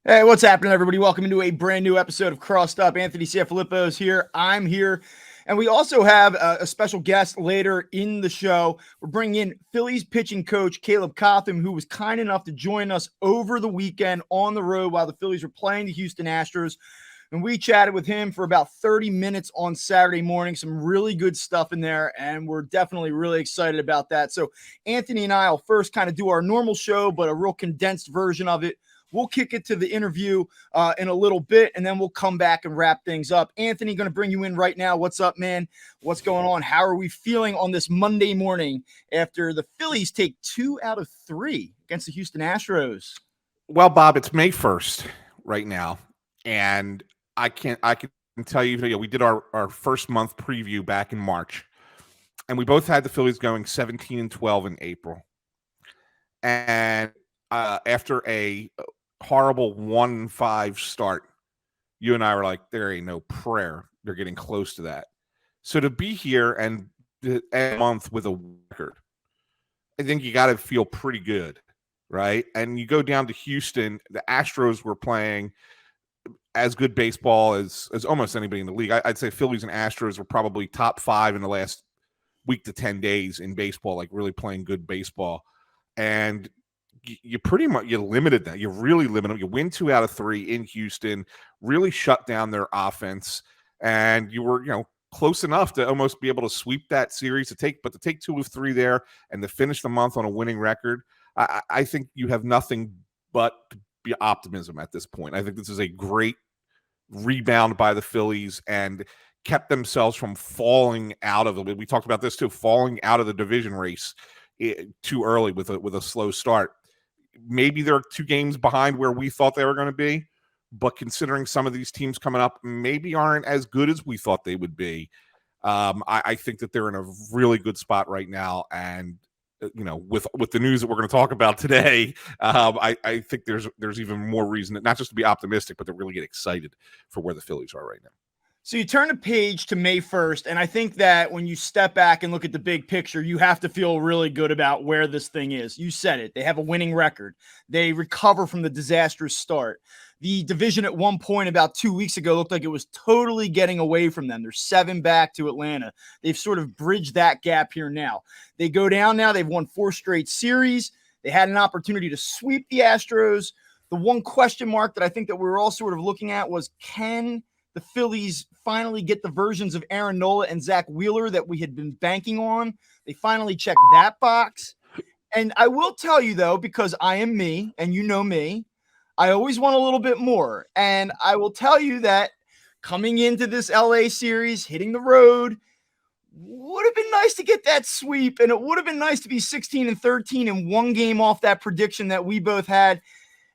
Hey, what's happening, everybody? Welcome into a brand new episode of Crossed Up. Anthony Ciafilippo is here. I'm here. And we also have a special guest later in the show. We're bringing in Phillies pitching coach Caleb Cotham, who was kind enough to join us over the weekend on the road while the Phillies were playing the Houston Astros. And we chatted with him for about 30 minutes on Saturday morning. Some really good stuff in there, and we're definitely really excited about that. So Anthony and I will first kind of do our normal show, but a real condensed version of it. We'll kick it to the interview in a little bit, and then we'll come back and wrap things up. Anthony, going to bring you in right now. What's up, man? What's going on? How are we feeling on this Monday morning after the Phillies take 2 out of 3 against the Houston Astros? Well, Bob, it's May 1st right now, and I can tell you, we did our first month preview back in March, and we both had the Phillies going 17-12 in April. And after a horrible 1-5 start, you and I were like, there ain't no prayer they're getting close to that. So to be here and a month with a record, I think you got to feel pretty good, right? And you go down to Houston, the Astros were playing as good baseball as almost anybody in the league. I'd say Phillies and Astros were probably top 5 in the last week to 10 days in baseball, like really playing good baseball. And you pretty much, you limited that. You really limited them. You win 2 out of 3 in Houston, really shut down their offense. And you were, close enough to almost be able to sweep that series to take 2 of 3 there and to finish the month on a winning record. I think you have nothing but be optimism at this point. I think this is a great rebound by the Phillies and kept themselves from falling out of it. We talked about this too, falling out of the division race too early with a slow start. Maybe they're 2 games behind where we thought they were going to be, but considering some of these teams coming up maybe aren't as good as we thought they would be, I think that they're in a really good spot right now. And with the news that we're going to talk about today, I think there's even more reason not just to be optimistic, but to really get excited for where the Phillies are right now. So you turn the page to May 1st, and I think that when you step back and look at the big picture, you have to feel really good about where this thing is. You said it. They have a winning record. They recover from the disastrous start. The division at one point about 2 weeks ago looked like it was totally getting away from them. They're 7 back to Atlanta. They've sort of bridged that gap here now. They go down now. They've won 4 straight series. They had an opportunity to sweep the Astros. The one question mark that I think that we were all sort of looking at was, can the Phillies finally get the versions of Aaron Nola and Zach Wheeler that we had been banking on? They finally checked that box. And I will tell you, though, because I am me, and you know me, I always want a little bit more. And I will tell you that coming into this LA series, hitting the road, would have been nice to get that sweep, and it would have been nice to be 16-13 in 1 game off that prediction that we both had.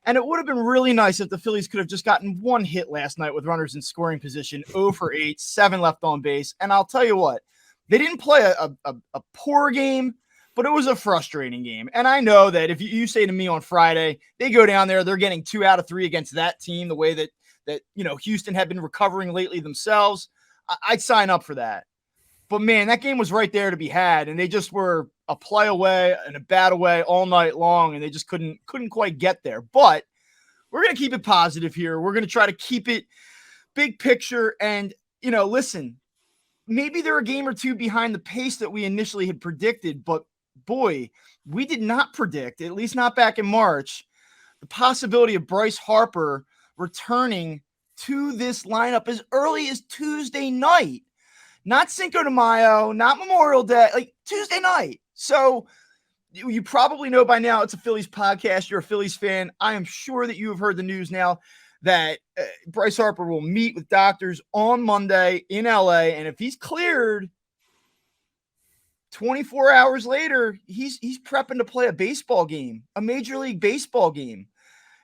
And it would have been really nice if the Phillies could have just gotten 1 hit last night with runners in scoring position, 0 for 8, 7 left on base. And I'll tell you what, they didn't play a poor game, but it was a frustrating game. And I know that if you say to me on Friday, they go down there, they're getting 2 out of 3 against that team, the way that Houston had been recovering lately themselves, I'd sign up for that. But, man, that game was right there to be had, and they just were a play away and a bat away all night long, and they just couldn't quite get there. But we're going to keep it positive here. We're going to try to keep it big picture. And, listen, maybe they're a game or 2 behind the pace that we initially had predicted, but, boy, we did not predict, at least not back in March, the possibility of Bryce Harper returning to this lineup as early as Tuesday night. Not Cinco de Mayo, not Memorial Day, like Tuesday night. So you probably know by now it's a Phillies podcast. You're a Phillies fan. I am sure that you have heard the news now that Bryce Harper will meet with doctors on Monday in LA. And if he's cleared 24 hours later, he's prepping to play a baseball game, a Major League Baseball game.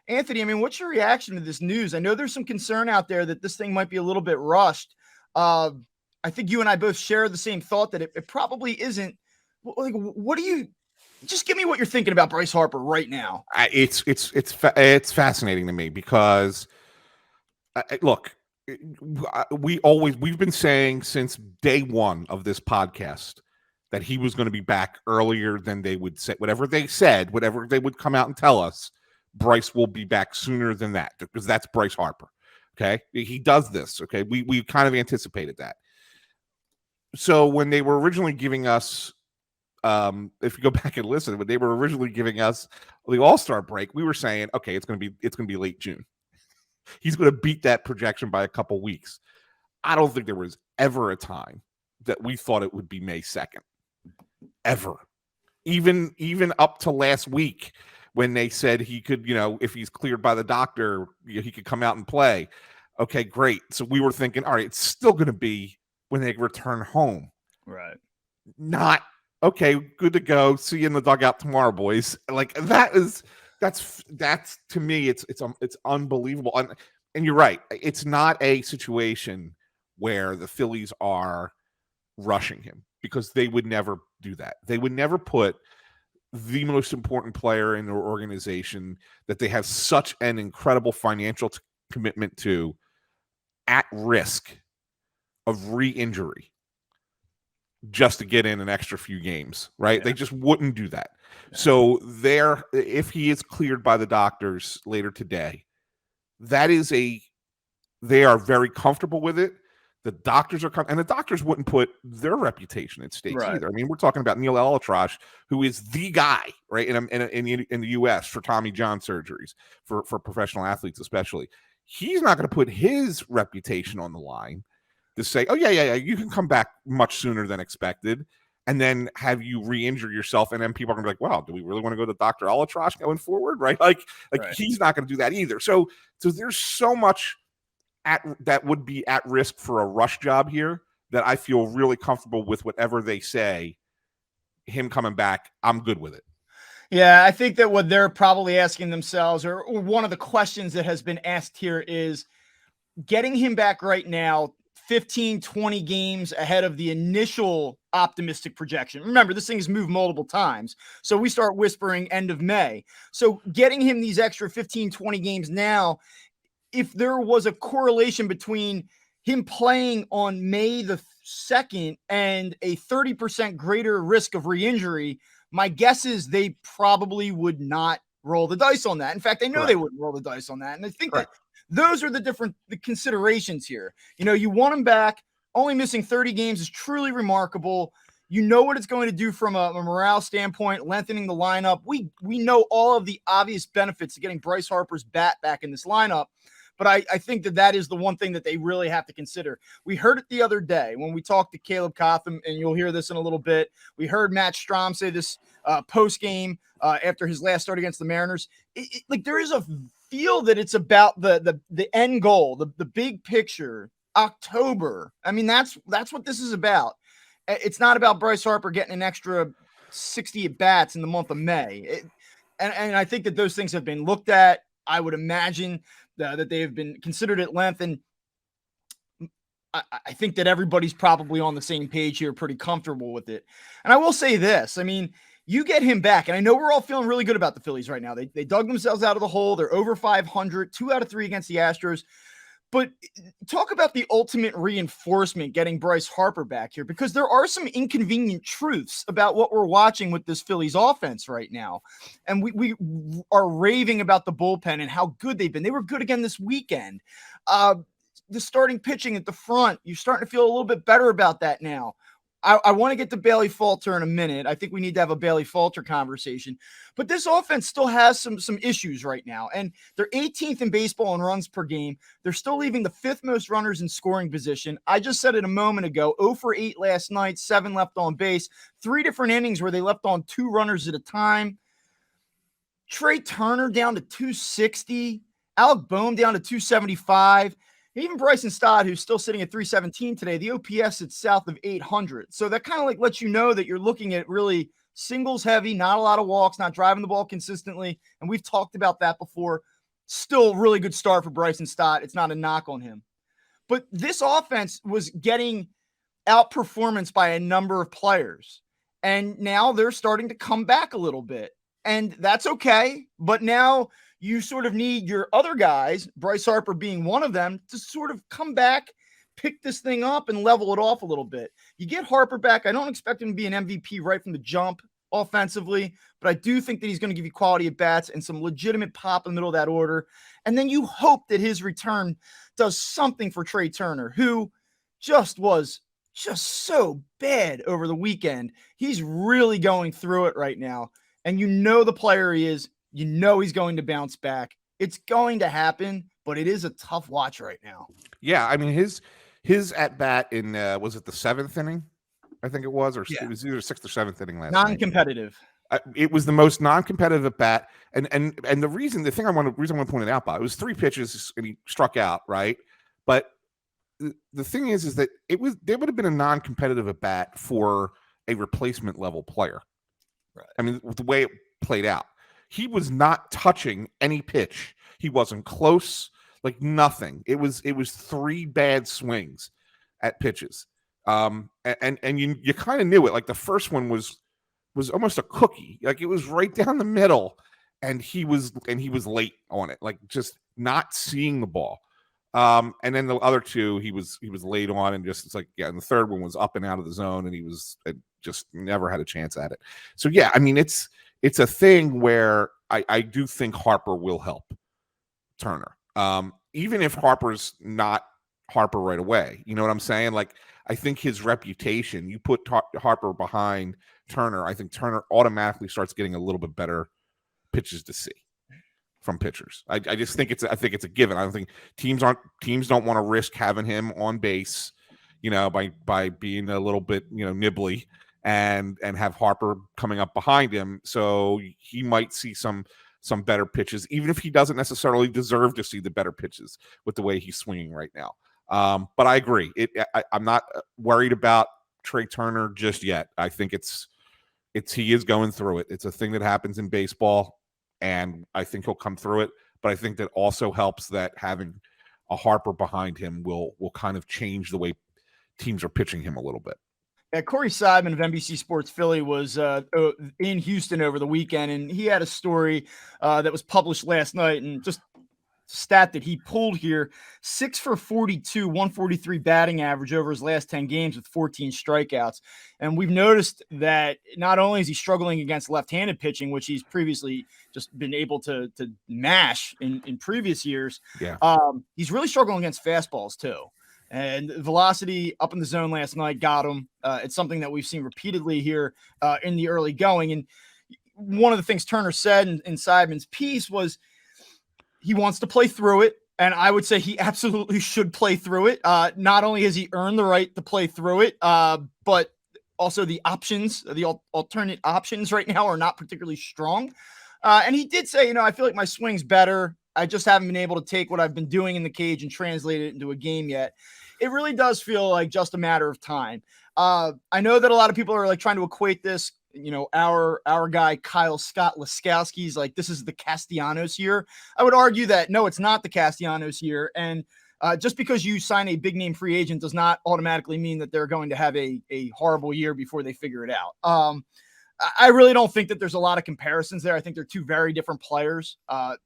Anthony, what's your reaction to this news? I know there's some concern out there that this thing might be a little bit rushed. I think you and I both share the same thought that it probably isn't. Like, what do you? Just give me what you're thinking about Bryce Harper right now. It's fascinating to me because, look, we've been saying since day one of this podcast that he was going to be back earlier than they would say. Whatever they said, whatever they would come out and tell us, Bryce will be back sooner than that because that's Bryce Harper. Okay. He does this. Okay. We kind of anticipated that. So when they were originally giving us, if you go back and listen, when they were originally giving us the All-Star break, we were saying, okay, it's going to be late June. He's going to beat that projection by a couple weeks. I don't think there was ever a time that we thought it would be May 2nd. Ever. Even up to last week when they said he could, if he's cleared by the doctor, he could come out and play. Okay, great. So we were thinking, all right, it's still going to be when they return home. Right. Not, okay, good to go. See you in the dugout tomorrow, boys. Like that's to me, it's unbelievable. And you're right. It's not a situation where the Phillies are rushing him because they would never do that. They would never put the most important player in their organization that they have such an incredible financial commitment to at risk of re-injury just to get in an extra few games, right? Yeah. They just wouldn't do that. Yeah. So if he is cleared by the doctors later today, they are very comfortable with it. The doctors are and the doctors wouldn't put their reputation at stake either. I mean, we're talking about Neil Elitrosh, who is the guy, right, in the U.S. for Tommy John surgeries for professional athletes, especially. He's not going to put his reputation on the line to say, "Oh yeah, you can come back much sooner than expected," and then have you re-injure yourself, and then people are going to be like, "Wow, do we really want to go to Dr. Elitrosh going forward?" Right? Like right. He's not going to do that either. So there's so much that would be at risk for a rush job here that I feel really comfortable with whatever they say. Him coming back, I'm good with it. Yeah, I think that what they're probably asking themselves, or one of the questions that has been asked here, is getting him back right now 15, 20 games ahead of the initial optimistic projection. Remember, this thing has moved multiple times. So we start whispering end of May. So getting him these extra 15, 20 games now, if there was a correlation between him playing on May the 2nd and a 30% greater risk of re-injury, my guess is they probably would not roll the dice on that. In fact, I know they wouldn't roll the dice on that. And I think that those are the considerations here. You want him back. Only missing 30 games is truly remarkable. You know what it's going to do from a morale standpoint, lengthening the lineup. We know all of the obvious benefits of getting Bryce Harper's bat back in this lineup. But I think that is the one thing that they really have to consider. We heard it the other day when we talked to Caleb Cotham, and you'll hear this in a little bit. We heard Matt Strom say this post-game after his last start against the Mariners. Like there is a feel that it's about the end goal, the big picture, October. I mean, that's what this is about. It's not about Bryce Harper getting an extra 60 at-bats in the month of May. And I think that those things have been looked at. I would imagine that they have been considered at length. And I think that everybody's probably on the same page here, pretty comfortable with it. And I will say this, I mean, you get him back, and I know we're all feeling really good about the Phillies right now. They dug themselves out of the hole. They're over 500, 2 out of 3 against the Astros. But talk about the ultimate reinforcement getting Bryce Harper back here, because there are some inconvenient truths about what we're watching with this Phillies offense right now. And we are raving about the bullpen and how good they've been. They were good again this weekend. The starting pitching at the front, you're starting to feel a little bit better about that now. I want to get to Bailey Falter in a minute. I think we need to have a Bailey Falter conversation. But this offense still has some issues right now. And they're 18th in baseball in runs per game. They're still leaving the 5th most runners in scoring position. I just said it a moment ago, 0 for 8 last night, 7 left on base, 3 different innings where they left on 2 runners at a time. Trey Turner down to 260. Alec Boehm down to 275. Even Bryson Stott, who's still sitting at 317 today, the OPS is south of 800. So that kind of like lets you know that you're looking at really singles heavy, not a lot of walks, not driving the ball consistently. And we've talked about that before. Still really good start for Bryson Stott. It's not a knock on him. But this offense was getting outperformance by a number of players. And now they're starting to come back a little bit. And that's okay. But now you sort of need your other guys, Bryce Harper being one of them, to sort of come back, pick this thing up, and level it off a little bit. You get Harper back. I don't expect him to be an MVP right from the jump offensively, but I do think that he's going to give you quality at bats and some legitimate pop in the middle of that order. And then you hope that his return does something for Trey Turner, who was so bad over the weekend. He's really going through it right now. And the player he is, he's going to bounce back. It's going to happen, but it is a tough watch right now. Yeah, I mean his at bat in was it the 7th inning? I think it was, or it was either 6th or 7th inning last night. Non-competitive. It was the most non-competitive at bat, and the reason I want to point it out by it was 3 pitches and he struck out, right? But the thing is that there would have been a non-competitive at bat for a replacement level player. Right. I mean, with the way it played out, he was not touching any pitch. He wasn't close, like nothing. It was 3 bad swings at pitches. And you kind of knew it. Like the first one was almost a cookie. Like it was right down the middle, and he was late on it, like just not seeing the ball. And then the other 2, he was late on, and just it's like, yeah. And the third one was up and out of the zone, and he was just never had a chance at it. So yeah, I mean it's a thing where I do think Harper will help Turner. Even if Harper's not Harper right away, you know what I'm saying? Like I think his reputation, you put Harper behind Turner, I think Turner automatically starts getting a little bit better pitches to see from pitchers. I just think it's a given. I don't think teams don't want to risk having him on base, by being a little bit, nibbly and have Harper coming up behind him. So he might see some better pitches, even if he doesn't necessarily deserve to see the better pitches with the way he's swinging right now. But I agree. I'm not worried about Trey Turner just yet. I think he is going through it. It's a thing that happens in baseball, and I think he'll come through it. But I think that also helps that having a Harper behind him will kind of change the way teams are pitching him a little bit. Yeah, Corey Seidman of NBC Sports Philly was in Houston over the weekend, and he had a story that was published last night, and just stat that he pulled here: 6 for 42, 143 batting average over his last 10 games with 14 strikeouts. And we've noticed that not only is he struggling against left-handed pitching, which he's previously just been able to mash in previous years. Yeah. He's really struggling against fastballs too. And velocity up in the zone last night got him. It's something that we've seen repeatedly here in the early going. And one of the things Turner said in Seidman's piece was he wants to play through it. And I would say he absolutely should play through it. Not only has he earned the right to play through it, but also the options, the alternate options right now are not particularly strong. And he did say, I feel like my swing's better. I just haven't been able to take what I've been doing in the cage and translate it into a game yet. It really does feel like just a matter of time. I know that a lot of people are like trying to equate this, our guy, Kyle Scott Laskowski's like, this is the Castellanos year. I would argue that no, it's not the Castellanos year. And just because you sign a big name free agent does not automatically mean that they're going to have a horrible year before they figure it out. I really don't think that there's a lot of comparisons there. I think they're 2 very different players.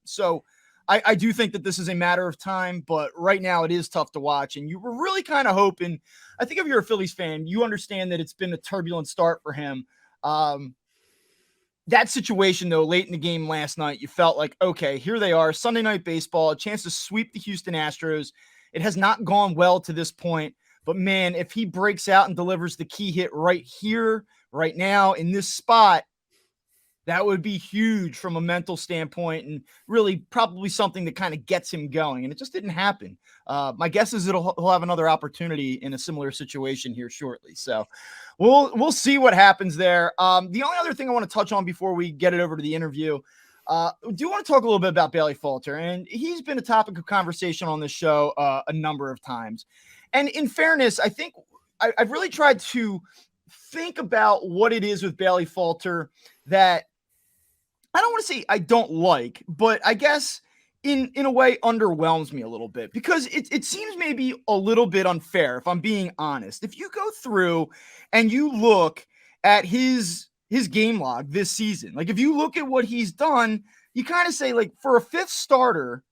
So I do think that this is a matter of time, but right now it is tough to watch. And you were really kind of hoping, I think if you're a Phillies fan, you understand that it's been a turbulent start for him. That situation, though, late in the game last night, you felt like, okay, here they are, Sunday Night Baseball, a chance to sweep the Houston Astros. It has not gone well to this point, but man, if he breaks out and delivers the key hit right here, right now, in this spot, that would be huge from a mental standpoint and really probably something that kind of gets him going. And it just didn't happen. My guess is he'll have another opportunity in a similar situation here shortly. So we'll see what happens there. The only other thing I want to touch on before we get it over to the interview, do want to talk a little bit about Bailey Falter. And he's been a topic of conversation on this show a number of times. And in fairness, I think I've really tried to think about what it is with Bailey Falter that I don't want to say I don't like, but I guess in a way underwhelms me a little bit because it seems maybe a little bit unfair, if I'm being honest. If you go through and you look at his game log this season, like if you look at what he's done, you kind of say, like, for a 5th starter,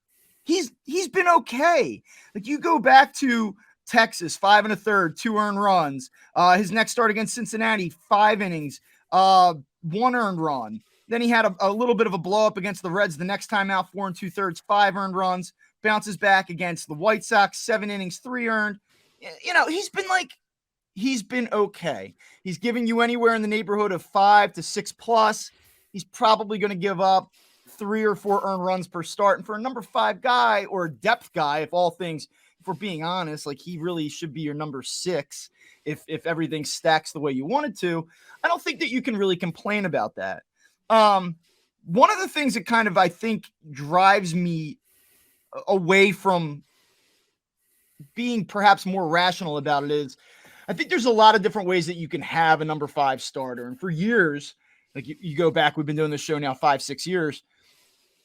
he's been okay. Like you go back to Texas, 5 1/3, 2 earned runs. His next start against Cincinnati, 5 innings. 1 earned run. Then he had a little bit of a blow up against the Reds the next time out, 4 2/3, 5 earned runs. Bounces back against the White Sox, 7 innings, 3 earned. He's been okay. He's giving you anywhere in the neighborhood of 5 to 6 plus. He's probably going to give up 3 or 4 earned runs per start. And for a number 5 guy or a depth guy, if we're being honest, like he really should be your number 6 if everything stacks the way you want it to. I don't think that you can really complain about that. One of the things that kind of, I think, drives me away from being perhaps more rational about it is I think there's a lot of different ways that you can have a number 5 starter. And for years, like you go back, we've been doing this show now 5-6 years,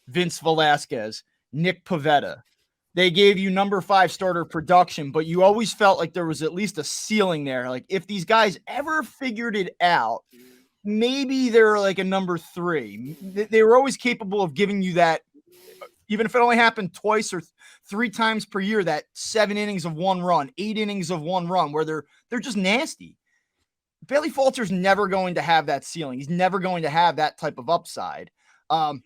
Vince Velasquez, Nick Pivetta, they gave you number 5 starter production, but you always felt like there was at least a ceiling there. Like if these guys ever figured it out, maybe they're like a number 3. They were always capable of giving you that, even if it only happened twice or 3 times per year, that 7 innings of 1 run, 8 innings of 1 run, where they're just nasty. Bailey Falter's never going to have that ceiling. He's never going to have that type of upside.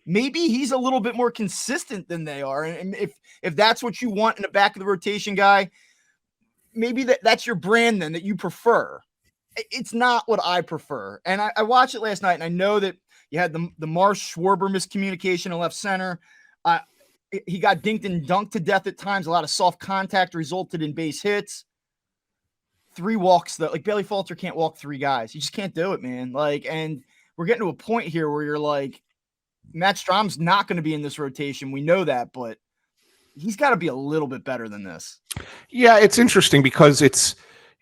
Maybe he's a little bit more consistent than they are. And if that's what you want in the back of the rotation guy, maybe that's your brand then that you prefer. It's not what I prefer. And I watched it last night, and I know that you had the Marsh Schwarber miscommunication in left center. He got dinked and dunked to death at times. A lot of soft contact resulted in base hits. 3 walks, though. Like Bailey Falter can't walk 3 guys. You just can't do it, man. Like, and we're getting to a point here where you're like, Matt Strom's not going to be in this rotation. We know that, but he's got to be a little bit better than this. Yeah, it's interesting because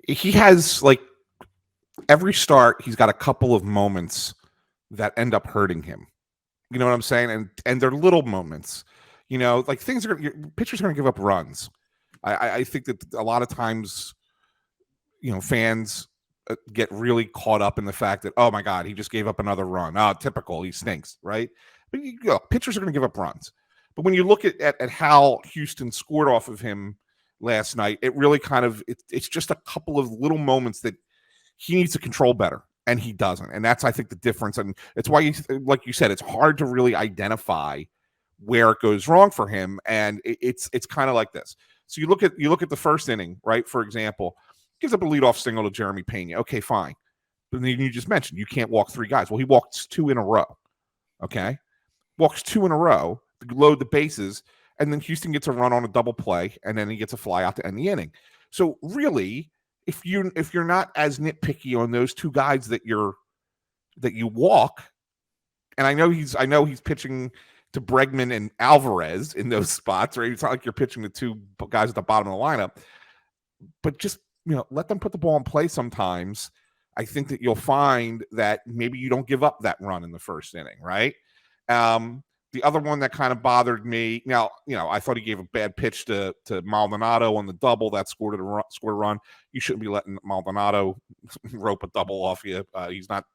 he has like every start, he's got a couple of moments that end up hurting him. You know what I'm saying? And they're little moments. You know, like pitchers are going to give up runs. I think that a lot of times, you know, fans get really caught up in the fact that, oh my God, he just gave up another run. Oh, typical, he stinks, right? But pitchers are going to give up runs. But when you look at how Houston scored off of him last night, it really kind of it's just a couple of little moments that he needs to control better, and he doesn't. And that's, I think, the difference. And it's why, like you said, it's hard to really identify where it goes wrong for him. And it's kind of like this. So you look at the first inning, right? For example, gives up a leadoff single to Jeremy Pena. Okay, fine. But then you just mentioned you can't walk 3 guys. Well, he walks 2 in a row. Okay, walks 2 in a row to load the bases, and then Houston gets a run on a double play, and then he gets a fly out to end the inning. So really, if you're not as nitpicky on those 2 guys that you walk, and I know he's pitching to Bregman and Alvarez in those spots, right? It's not like you're pitching to 2 guys at the bottom of the lineup, but just, you know, let them put the ball in play sometimes. I think that you'll find that maybe you don't give up that run in the first inning, right? The other one that kind of bothered me, now, you know, I thought he gave a bad pitch to Maldonado on the double that scored a run. You shouldn't be letting Maldonado rope a double off you.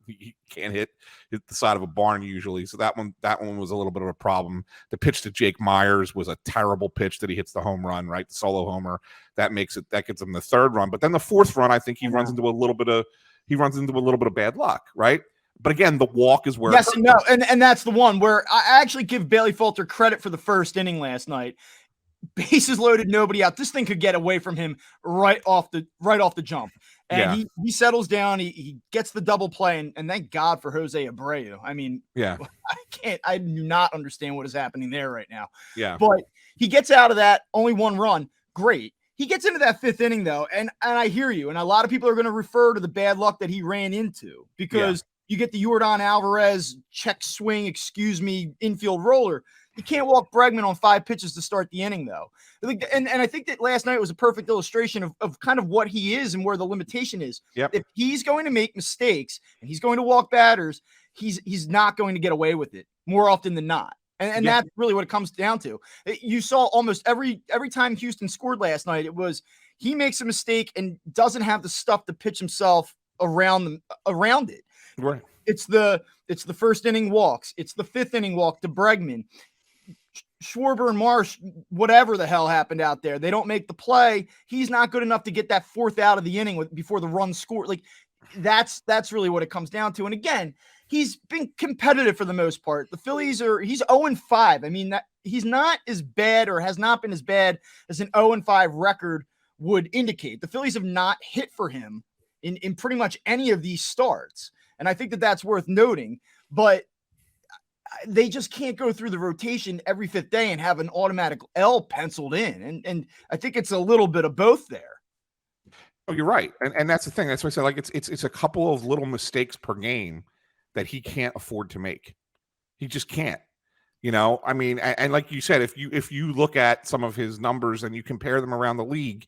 He can't hit the side of a barn usually. So that one was a little bit of a problem. The pitch to Jake Myers was a terrible pitch that he hits the home run, right? The solo homer. That gets him the 3rd run. But then the 4th run, I think he runs into a little bit of bad luck, right? But again, the walk is where. Yes and no, and that's the one where I actually give Bailey Falter credit for the first inning last night. Bases loaded, nobody out. This thing could get away from him right off the jump, and he settles down. He gets the double play, and thank God for Jose Abreu. I mean, yeah, I do not understand what is happening there right now. Yeah, but he gets out of that, only 1 run, great. He gets into that 5th inning though, and I hear you, and a lot of people are going to refer to the bad luck that he ran into because. Yeah. You get the Yordan Alvarez check swing, infield roller. You can't walk Bregman on 5 pitches to start the inning, though. And I think that last night was a perfect illustration of kind of what he is and where the limitation is. Yep. If he's going to make mistakes and he's going to walk batters, he's not going to get away with it more often than not. And that's really what it comes down to. You saw almost every time Houston scored last night, it was he makes a mistake and doesn't have the stuff to pitch himself around it. Right. It's the first inning walks. It's the 5th inning walk to Bregman. Schwarber and Marsh, whatever the hell happened out there, they don't make the play. He's not good enough to get that 4th out of the inning before the run scored. Like that's really what it comes down to. And again, he's been competitive for the most part. The Phillies he's 0-5. I mean, that he's not as bad or has not been as bad as an 0-5 record would indicate. The Phillies have not hit for him in pretty much any of these starts. And I think that that's worth noting, but they just can't go through the rotation every fifth day and have an automatic L penciled in. And I think it's a little bit of both there. Oh, you're right. And that's the thing. That's why I say, like, it's a couple of little mistakes per game that he can't afford to make. He just can't. I mean, and like you said, if you look at some of his numbers and you compare them around the league,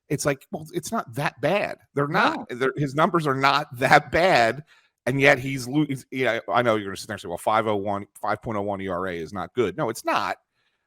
it's like, well, it's not that bad. They're not. His numbers are not that bad, and yet he's losing. Yeah, I know you're going to sit there and say, well, 5.01 ERA is not good. No, it's not.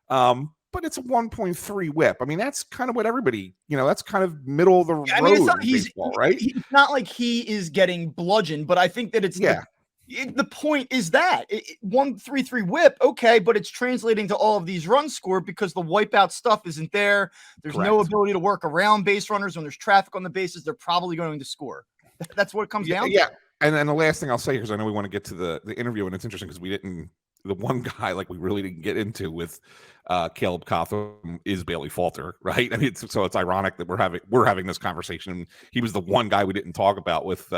But it's a 1.3 whip. I mean, that's kind of what everybody, that's kind of middle of the road. I mean, it's not, baseball, right? It's not like he is getting bludgeoned, but I think that it's the point is that 1.33 whip, okay, but it's translating to all of these runs scored because the wipeout stuff isn't there. There's no ability to work around base runners when there's traffic on the bases. They're probably going to score. That's what it comes down to. Yeah, and then the last thing I'll say, because I know we want to get to the interview, and it's interesting because the one guy like we really didn't get into with Caleb Cotham is Bailey Falter, right? I mean, so it's ironic that we're having this conversation, and he was the one guy we didn't talk about with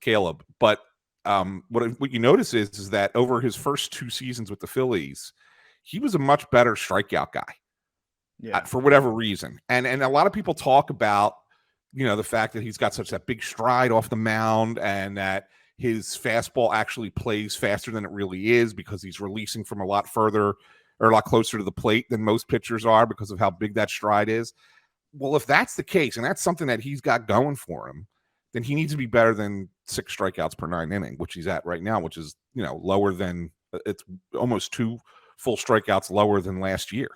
Caleb. But what you notice is that over his first 2 seasons with the Phillies, he was a much better strikeout guy, for whatever reason. And a lot of people talk about the fact that he's got such that big stride off the mound, and that his fastball actually plays faster than it really is because he's releasing from a lot further or a lot closer to the plate than most pitchers are because of how big that stride is. Well, if that's the case, and that's something that he's got going for him, then he needs to be better than 6 strikeouts per 9 inning, which he's at right now, which is, lower than, it's almost 2 full strikeouts lower than last year.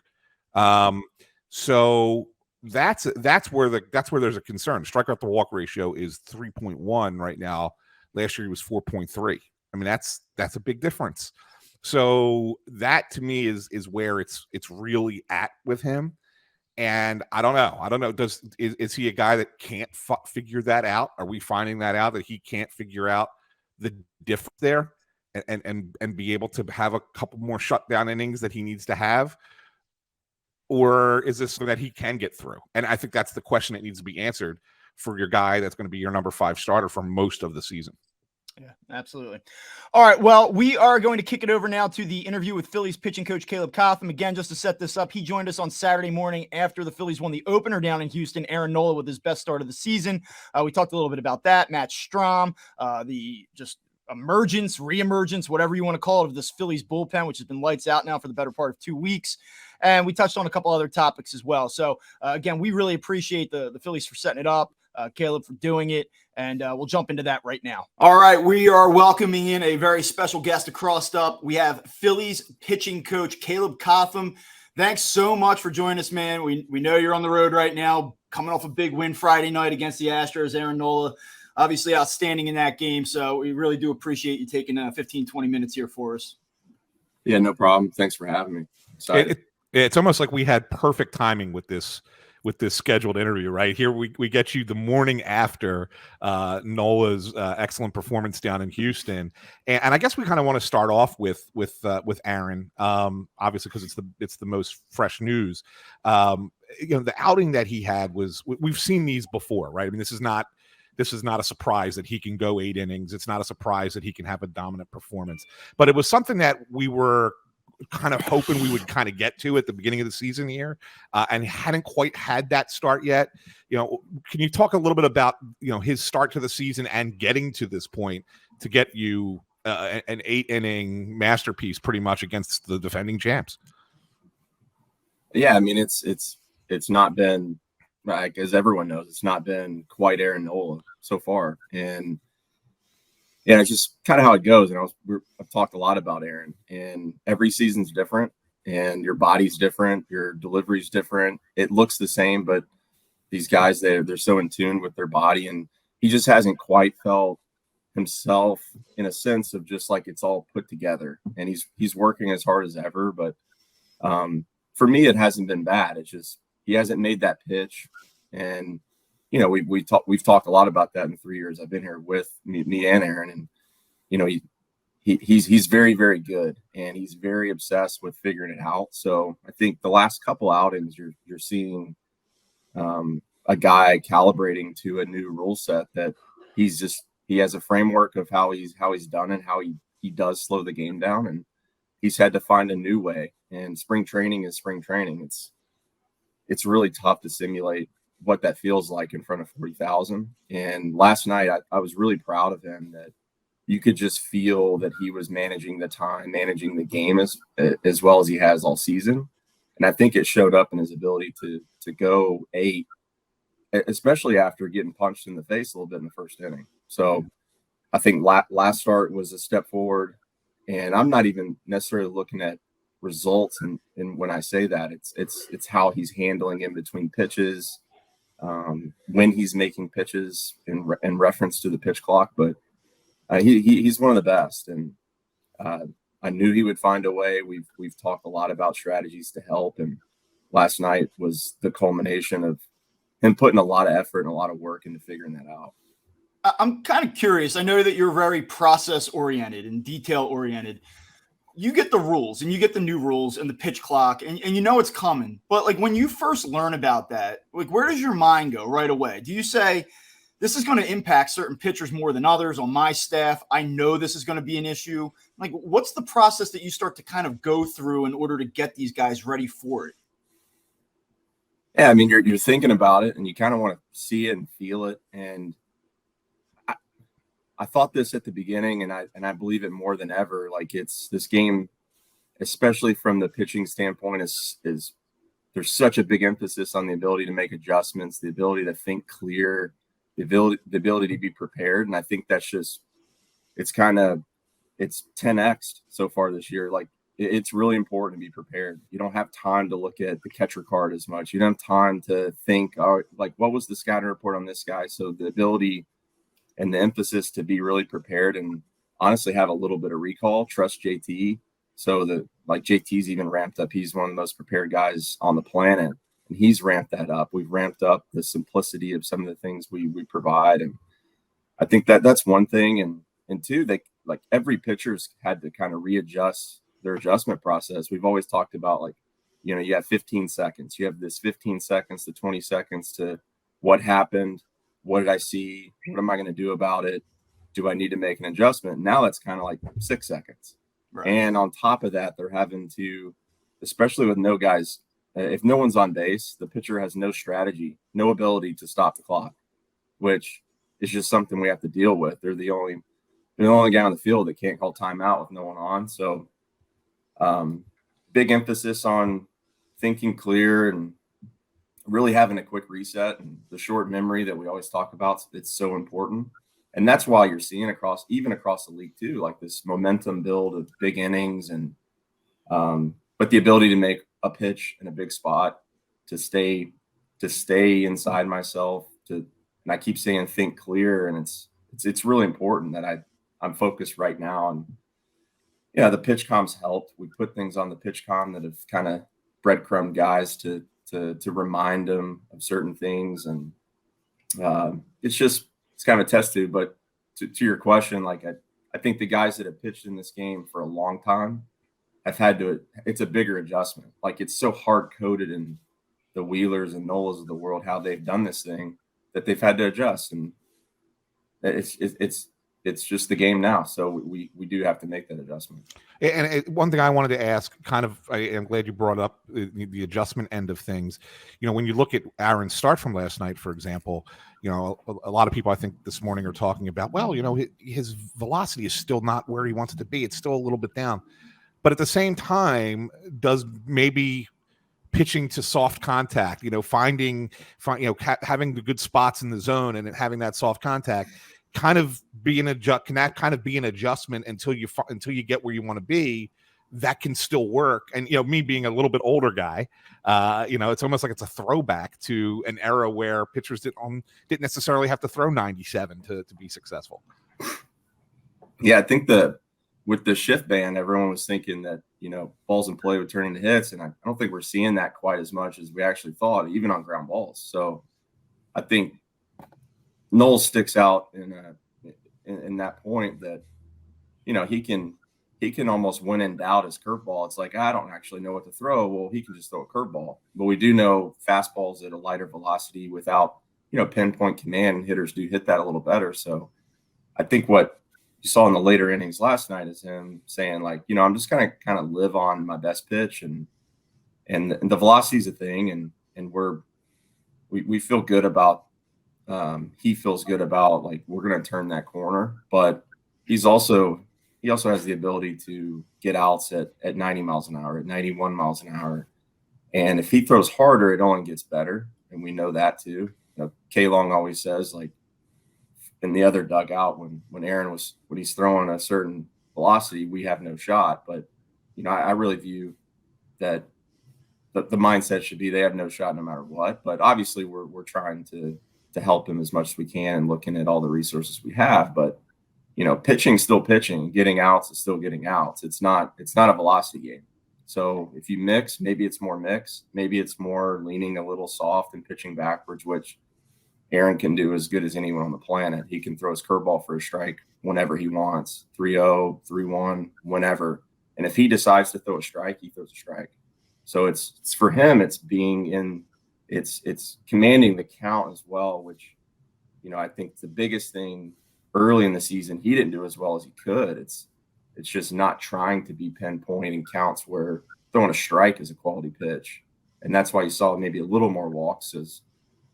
So that's where there's a concern. Strikeout to walk ratio is 3.1 right now. Last year he was 4.3. I mean, that's a big difference. So that to me is where it's really at with him. And I don't know. Is he a guy that can't figure that out? Are we finding that out, that he can't figure out the difference there and be able to have a couple more shutdown innings that he needs to have? Or is this something that he can get through? And I think that's the question that needs to be answered for your guy that's going to be your number 5 starter for most of the season. Yeah, absolutely. All right. Well, we are going to kick it over now to the interview with Phillies pitching coach Caleb Cotham. Again, just to set this up, he joined us on Saturday morning after the Phillies won the opener down in Houston. Aaron Nola with his best start of the season. We talked a little bit about that. Matt Strahm, the just reemergence, whatever you want to call it, of this Phillies bullpen, which has been lights out now for the better part of 2 weeks. And we touched on a couple other topics as well. So again, we really appreciate the Phillies for setting it up. Caleb for doing it, and we'll jump into that right now. All right, we are welcoming in a very special guest across up. We have Phillies pitching coach Caleb Cotham. Thanks so much for joining us, man. We know you're on the road right now, coming off a big win Friday night against the Astros. Aaron Nola, obviously outstanding in that game, so we really do appreciate you taking 15, 20 minutes here for us. Yeah, no problem. Thanks for having me. It's almost like we had perfect timing with this scheduled interview, right? Here we get you the morning after Nola's excellent performance down in Houston, and I guess we kind of want to start off with Aaron, obviously because it's the most fresh news. The outing that he had we've seen these before, right? I mean, this is not a surprise that he can go 8 innings. It's not a surprise that he can have a dominant performance, but it was something that we were kind of hoping we would kind of get to at the beginning of the season here, and hadn't quite had that start yet. Can you talk a little bit about his start to the season and getting to this point to get you an 8-inning masterpiece pretty much against the defending champs? Yeah, I mean it's not been, like, as everyone knows, it's not been quite Aaron Nola so far, and yeah, it's just kind of how it goes. And I've talked a lot about Aaron, and every season's different, and your body's different, your delivery's different. It looks the same, but these guys, they're so in tune with their body, and he just hasn't quite felt himself in a sense of just like it's all put together. And he's working as hard as ever, but for me, it hasn't been bad. It's just he hasn't made that pitch, and we've talked a lot about that in the 3 years I've been here with me and Aaron, and you know, he's very, very good, and he's very obsessed with figuring it out. So I think the last couple outings, you're seeing a guy calibrating to a new rule set that he has a framework of how he's done and how he does slow the game down, and he's had to find a new way. And spring training is spring training. It's really tough to simulate what that feels like in front of 40,000. And last night I was really proud of him that you could just feel that he was managing the time, managing the game as well as he has all season. And I think it showed up in his ability to go 8, especially after getting punched in the face a little bit in the first inning. So I think last start was a step forward, and I'm not even necessarily looking at results. And when I say that, it's how he's handling in between pitches, when he's making pitches in reference to the pitch clock. But he's one of the best, and I knew he would find a way. We've talked a lot about strategies to help, and last night was the culmination of him putting a lot of effort and a lot of work into figuring that out. I'm kind of curious. I know that you're very process oriented and detail oriented. You get the rules and you get the new rules and the pitch clock, and you know it's coming. But like when you first learn about that, like where does your mind go right away? Do you say, this is going to impact certain pitchers more than others on my staff, I know this is going to be an issue? Like, what's the process that you start to kind of go through in order to get these guys ready for it? Yeah, I mean, you're thinking about it, and you kind of want to see it and feel it. And I thought this at the beginning, and I believe it more than ever. Like, it's this game, especially from the pitching standpoint, is there's such a big emphasis on the ability to make adjustments, the ability to think clear, the ability to be prepared. And I think that's just, it's 10x so far this year. Like, it's really important to be prepared. You don't have time to look at the catcher card as much. You don't have time to think, oh, like, what was the scouting report on this guy? So the ability and the emphasis to be really prepared and honestly have a little bit of recall, trust JT. So that, like, JT's even ramped up. He's one of the most prepared guys on the planet, and he's ramped that up. We've ramped up the simplicity of some of the things we provide. And I think that's one thing. And two, they, like, every pitcher's had to kind of readjust their adjustment process. We've always talked about, like, you know, you have 15 seconds. You have this 15 seconds to 20 seconds to what happened, what did I see, what am I going to do about it, do I need to make an adjustment? Now that's kind of like 6 seconds. Right. And on top of that, they're having to, especially with no guys, if no one's on base, the pitcher has no strategy, no ability to stop the clock, which is just something we have to deal with. They're the only guy on the field that can't call timeout with no one on. So big emphasis on thinking clear and really having a quick reset, and the short memory that we always talk about. It's so important. And that's why you're seeing across the league too, like this momentum build of big innings and, but the ability to make a pitch in a big spot, to stay inside myself, and I keep saying think clear. And it's really important that I'm focused right now. And yeah, the pitch comms helped. We put things on the pitch comm that have kind of breadcrumb guys to remind them of certain things. And it's kind of a test tube. But to your question, like, I think the guys that have pitched in this game for a long time it's a bigger adjustment. Like, it's so hard coded in the Wheelers and Nolas of the world, how they've done this thing, that they've had to adjust. And it's just the game now. So we do have to make that adjustment. And one thing I wanted to ask, I'm glad you brought up the adjustment end of things. You know, when you look at Aaron's start from last night, for example, you know, a lot of people I think this morning are talking about, well, you know, his velocity is still not where he wants it to be. It's still a little bit down. But at the same time, does maybe pitching to soft contact, you know, having the good spots in the zone and having that soft contact can that kind of be an adjustment until you get where you want to be, that can still work. And, you know, me being a little bit older guy, you know, it's almost like it's a throwback to an era where pitchers didn't necessarily have to throw 97 to be successful. Yeah, I think with the shift ban, everyone was thinking that, you know, balls in play would turn into hits. And I don't think we're seeing that quite as much as we actually thought, even on ground balls. So I think Noel sticks out in that point that he can almost win in doubt his curveball. It's like, I don't actually know what to throw. Well, he can just throw a curveball. But we do know fastballs at a lighter velocity without, pinpoint command. Hitters do hit that a little better. So I think what you saw in the later innings last night is him saying, like, I'm just going to kind of live on my best pitch, and the velocity is a thing. And we feel good about, he feels good about, like, we're going to turn that corner, but he also has the ability to get outs at 90 miles an hour, at 91 miles an hour. And if he throws harder, it only gets better. And we know that too. K-Long always says, like, in the other dugout, when he's throwing a certain velocity, we have no shot. But, I really view that the mindset should be they have no shot no matter what. But obviously we're trying to help him as much as we can and looking at all the resources we have. But, pitching's still pitching. Getting outs is still getting outs. It's not a velocity game. So if you mix, maybe it's more mix. Maybe it's more leaning a little soft and pitching backwards, which Aaron can do as good as anyone on the planet. He can throw his curveball for a strike whenever he wants, 3-0, 3-1, whenever. And if he decides to throw a strike, he throws a strike. So it's for him, it's commanding the count as well, which, I think the biggest thing early in the season, he didn't do as well as he could. It's just not trying to be pinpointing counts where throwing a strike is a quality pitch. And that's why you saw maybe a little more walks, is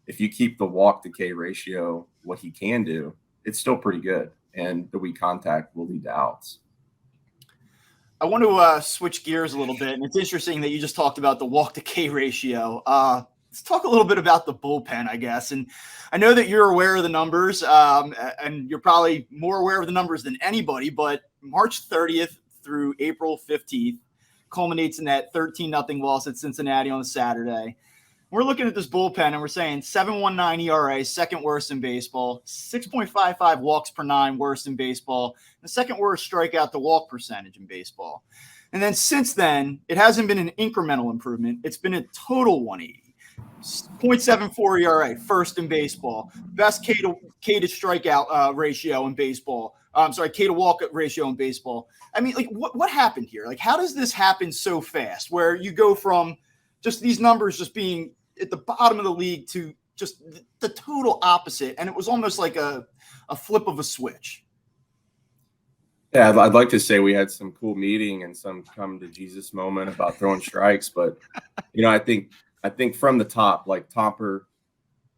if you keep the walk to K ratio, what he can do, it's still pretty good. And the weak contact will lead to outs. I want to switch gears a little bit. And it's interesting that you just talked about the walk to K ratio. Let's talk a little bit about the bullpen, I guess. And I know that you're aware of the numbers, and you're probably more aware of the numbers than anybody, but March 30th through April 15th culminates in that 13-0 loss at Cincinnati on a Saturday. We're looking at this bullpen and we're saying 7.19 ERA, second worst in baseball, 6.55 walks per nine, worst in baseball, the second worst strikeout to walk percentage in baseball. And then since then, it hasn't been an incremental improvement. It's been a total 180. 0.74 ERA, first in baseball, best K to strikeout ratio in baseball. K to walk ratio in baseball. I mean, like, what happened here? Like, how does this happen so fast, where you go from just these numbers just being at the bottom of the league to just the total opposite? And it was almost like a flip of a switch. Yeah, I'd like to say we had some cool meeting and some come to Jesus moment about throwing strikes, but I think from the top, like Topper,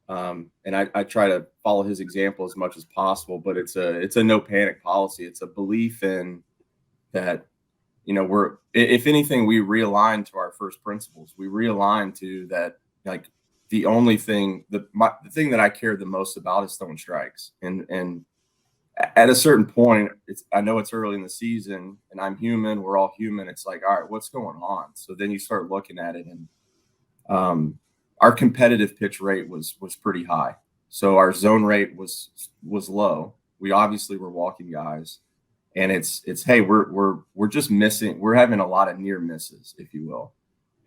and I try to follow his example as much as possible, but it's a no panic policy. It's a belief in that, if anything, we realign to our first principles. We realign to that, like, the only thing, the thing that I care the most about is throwing strikes. And at a certain point, I know it's early in the season and I'm human. We're all human. It's like, all right, what's going on? So then you start looking at it, and our competitive pitch rate was pretty high. So our zone rate was low. We obviously were walking guys, and it's hey, we're just missing. We're having a lot of near misses, if you will.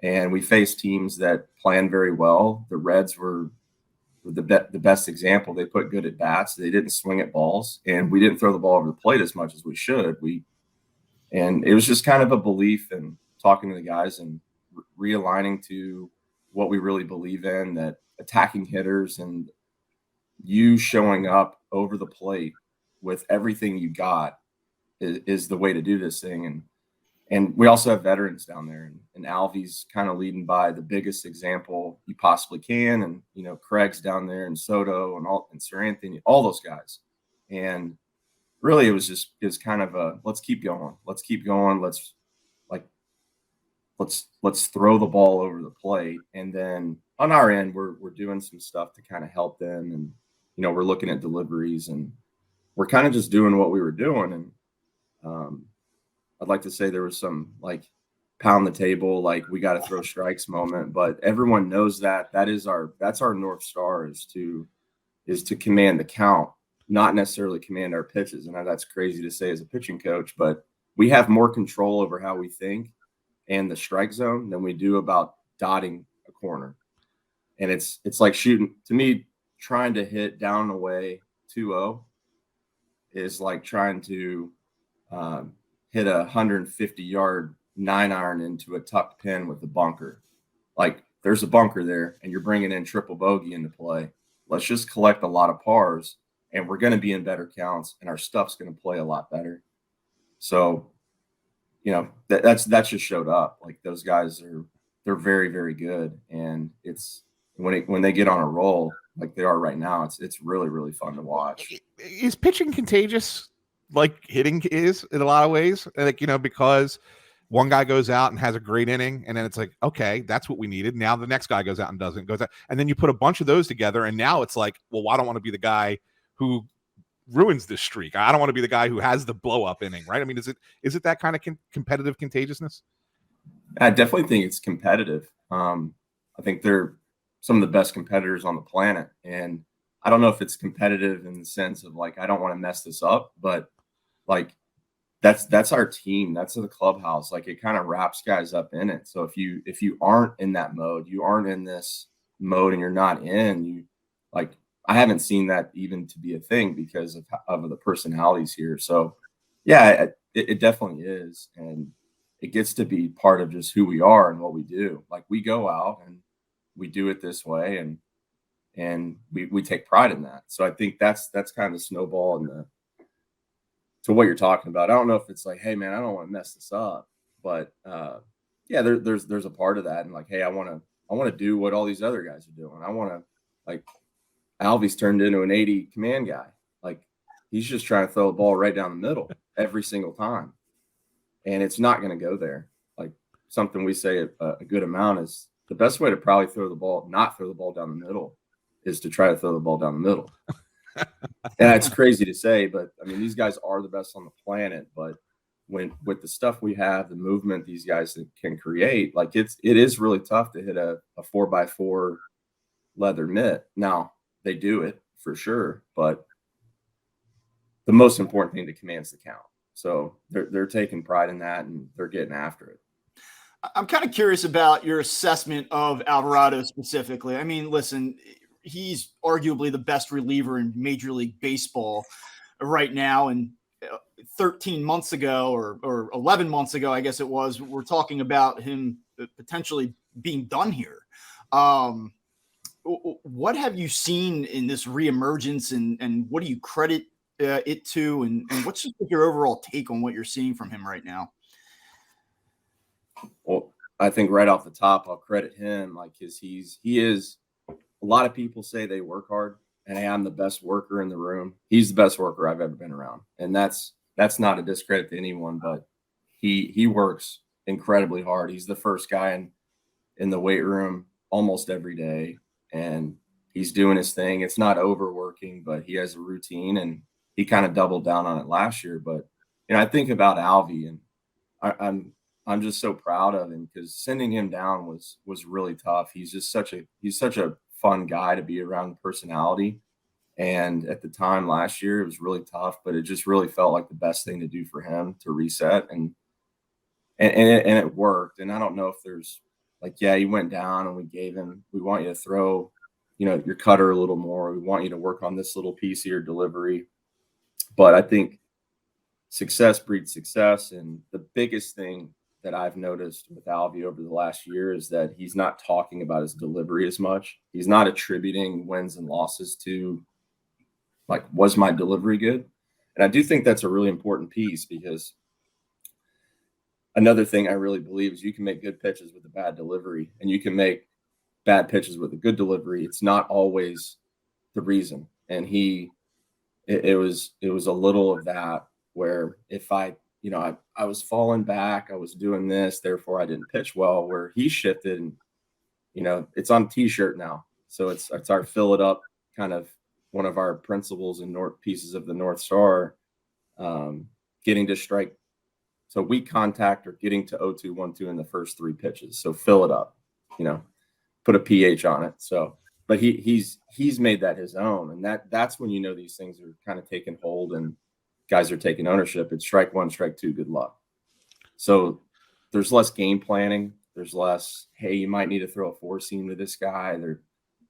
And we faced teams that planned very well. The Reds were the best example. They put good at bats. They didn't swing at balls, and we didn't throw the ball over the plate as much as we should. And it was just kind of a belief and talking to the guys and realigning to what we really believe in, that attacking hitters and you showing up over the plate with everything you got is the way to do this thing. And we also have veterans down there, and Alvy's kind of leading by the biggest example you possibly can. And, Craig's down there, and Soto and Sir Anthony, all those guys. And really it was kind of a, let's keep going. Let's keep going. Let's throw the ball over the plate. And then on our end, we're doing some stuff to kind of help them. And, we're looking at deliveries, and we're kind of just doing what we were doing. And I'd like to say there was some, like, pound the table, like, we got to throw strikes moment, but everyone knows that's our North Star, is to command the count, not necessarily command our pitches. And that's crazy to say as a pitching coach, but we have more control over how we think and the strike zone than we do about dotting a corner. And it's like shooting, to me, trying to hit down and away 2-0 is like trying to hit a 150-yard 9-iron into a tucked pin with the bunker. Like, there's a bunker there, and you're bringing in triple bogey into play. Let's just collect a lot of pars, and we're going to be in better counts, and our stuff's going to play a lot better. So, that's just showed up. Like, those guys they're very, very good, and it's when they get on a roll like they are right now, it's really, really fun to watch. Is pitching contagious like hitting is in a lot of ways? Like, because one guy goes out and has a great inning, and then it's like, okay, that's what we needed. Now the next guy goes out and goes out. And then you put a bunch of those together, and now it's like, well, I don't want to be the guy who ruins this streak. I don't want to be the guy who has the blow up inning, right? I mean, is it that kind of competitive contagiousness? I definitely think it's competitive. I think they're some of the best competitors on the planet. And I don't know if it's competitive in the sense of like, I don't want to mess this up, but like, that's our team. That's the clubhouse. Like, it kind of wraps guys up in it. So if you aren't in that mode, you aren't in this mode, and you're not in, I haven't seen that even to be a thing because of the personalities here. So yeah, it definitely is. And it gets to be part of just who we are and what we do. Like, we go out and we do it this way, and we take pride in that. So I think that's kind of the snowball and to what you're talking about. I don't know if it's like, hey man, I don't want to mess this up, but yeah, there's a part of that. And like, hey, I want to do what all these other guys are doing. I want to, like, Alvy's turned into an 80 command guy. Like, he's just trying to throw a ball right down the middle every single time. And it's not going to go there. Like, something we say a good amount is the best way to probably not throw the ball down the middle is to try to throw the ball down the middle. And it's crazy to say, but I mean, these guys are the best on the planet. But with the stuff we have, the movement these guys can create, like, it is really tough to hit a 4x4 leather mitt. Now, they do it for sure, but the most important thing to command is the count. So they're taking pride in that, and they're getting after it. I'm kind of curious about your assessment of Alvarado specifically. I mean, listen, he's arguably the best reliever in Major League Baseball right now. And 13 months ago or 11 months ago, I guess it was, we're talking about him potentially being done here. What have you seen in this reemergence, and what do you credit it to? And what's just your overall take on what you're seeing from him right now? Well, I think right off the top, I'll credit him. Like, he is, a lot of people say they work hard, and hey, I'm the best worker in the room. He's the best worker I've ever been around. And that's not a discredit to anyone, but he works incredibly hard. He's the first guy in the weight room almost every day, and he's doing his thing. It's not overworking, but he has a routine, and he kind of doubled down on it last year. But, I think about Alvy, and I'm just so proud of him, because sending him down was really tough. He's such a fun guy to be around, personality. And at the time last year, it was really tough, but it just really felt like the best thing to do for him to reset. And it worked. And I don't know if there's like, yeah, he went down and we want you to throw, your cutter a little more. We want you to work on this little piece of your delivery. But I think success breeds success. And the biggest thing that I've noticed with Alvy over the last year is that he's not talking about his delivery as much. He's not attributing wins and losses to, like, was my delivery good? And I do think that's a really important piece, because another thing I really believe is you can make good pitches with a bad delivery, and you can make bad pitches with a good delivery. It's not always the reason. And it was a little of that, where if I was falling back, I was doing this, therefore I didn't pitch well, where he shifted, and, it's on a t-shirt now. So it's our fill it up, kind of one of our principles and pieces of the North Star, getting to strike. So weak contact or getting to 0-2, 1-2 in the first 3 pitches. So fill it up, put a pH on it. So, but he's made that his own. And that's when, these things are kind of taking hold and guys are taking ownership. It's strike 1, strike 2, good luck. So there's less game planning. There's less, hey, you might need to throw a 4-seam to this guy.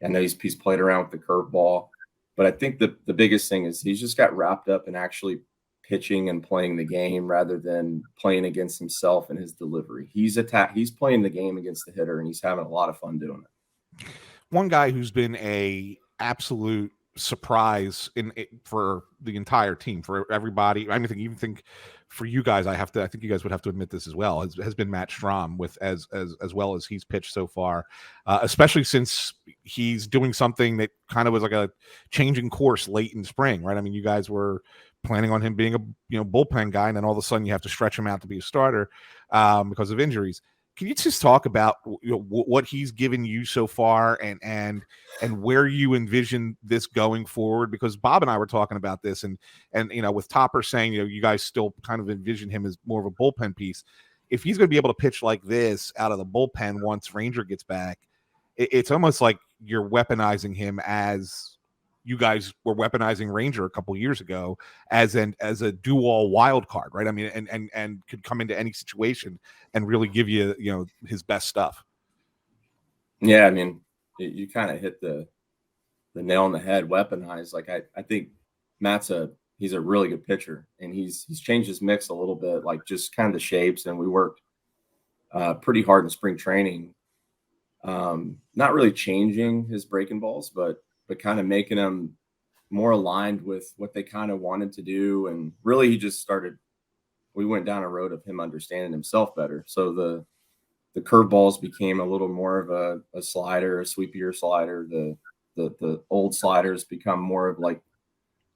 I know he's played around with the curveball, but I think the biggest thing is he's just got wrapped up in actually pitching and playing the game rather than playing against himself and his delivery. He's playing the game against the hitter, and he's having a lot of fun doing it. One guy who's been a absolute surprise for the entire team, for everybody. I even think for you guys, I think you guys would have to admit this as well, has been Matt Strahm with as well as he's pitched so far, especially since he's doing something that kind of was like a changing course late in spring, right? I mean, you guys were planning on him being a bullpen guy, and then all of a sudden you have to stretch him out to be a starter because of injuries. Can you just talk about what he's given you so far and where you envision this going forward? Because Bob and I were talking about this, and with Topper saying you guys still kind of envision him as more of a bullpen piece. If he's going to be able to pitch like this out of the bullpen once Ranger gets back, it's almost like you're weaponizing him as you guys were weaponizing Ranger a couple years ago as a do-all wild card, right? I mean, and could come into any situation and really give you his best stuff. Yeah, I mean, you kind of hit the nail on the head. Weaponized. Like I think he's a really good pitcher, and he's changed his mix a little bit, like just kind of the shapes. And we worked pretty hard in spring training, not really changing his breaking balls, but kind of making them more aligned with what they kind of wanted to do. And really we went down a road of him understanding himself better. So the curveballs became a little more of a slider, a sweepier slider. The old sliders become more of like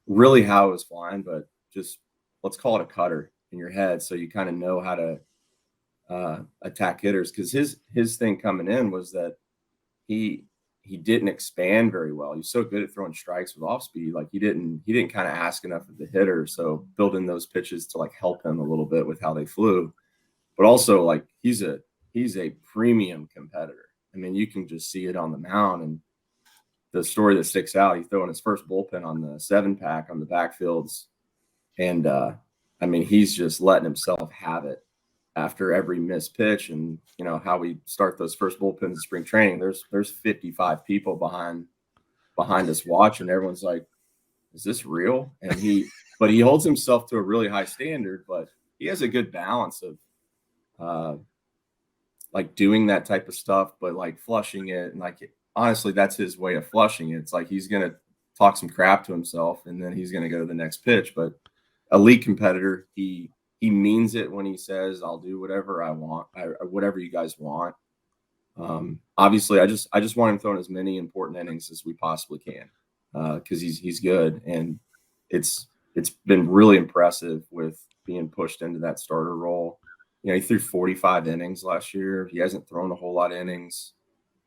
really how it was flying, but just let's call it a cutter in your head. So you kind of know how to attack hitters. Cause his thing coming in was that he didn't expand very well. He's so good at throwing strikes with off speed. Like he didn't kind of ask enough of the hitter. So building those pitches to like help him a little bit with how they flew, but also like he's a premium competitor. I mean, you can just see it on the mound. And the story that sticks out, he's throwing his first bullpen on the 7-pack on the backfields. And I mean, he's just letting himself have it after every missed pitch. And how we start those first bullpens in spring training, there's 55 people behind us watching. Everyone's like, is this real? And he holds himself to a really high standard, but he has a good balance of like doing that type of stuff, but like flushing it. And like, honestly, that's his way of flushing it. It's like, he's going to talk some crap to himself and then he's going to go to the next pitch. But elite competitor, he means it when he says, I'll do whatever I want, whatever you guys want. Obviously, I just want him throwing as many important innings as we possibly can, because he's good, and it's been really impressive with being pushed into that starter role. He threw 45 innings last year. He hasn't thrown a whole lot of innings,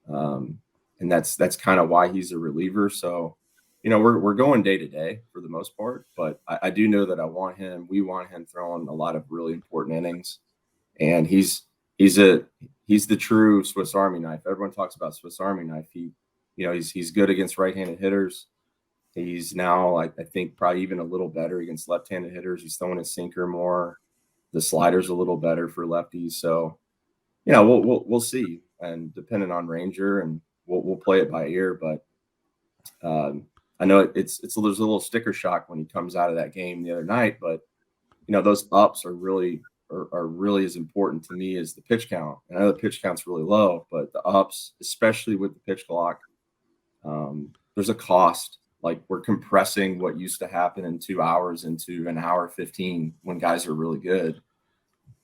and that's kind of why he's a reliever. So, we're going day to day for the most part, but I do know that we want him throwing a lot of really important innings, and he's the true Swiss Army knife. Everyone talks about Swiss Army knife. He's good against right-handed hitters. He's now, I think, probably even a little better against left-handed hitters. He's throwing his sinker more. The slider's a little better for lefties. So, we'll see, and depending on Ranger, and we'll play it by ear, but. I know there's a little sticker shock when he comes out of that game the other night, but those ups are really as important to me as the pitch count. And I know the pitch count's really low, but the ups, especially with the pitch clock, there's a cost. Like, we're compressing what used to happen in 2 hours into an hour 15 when guys are really good.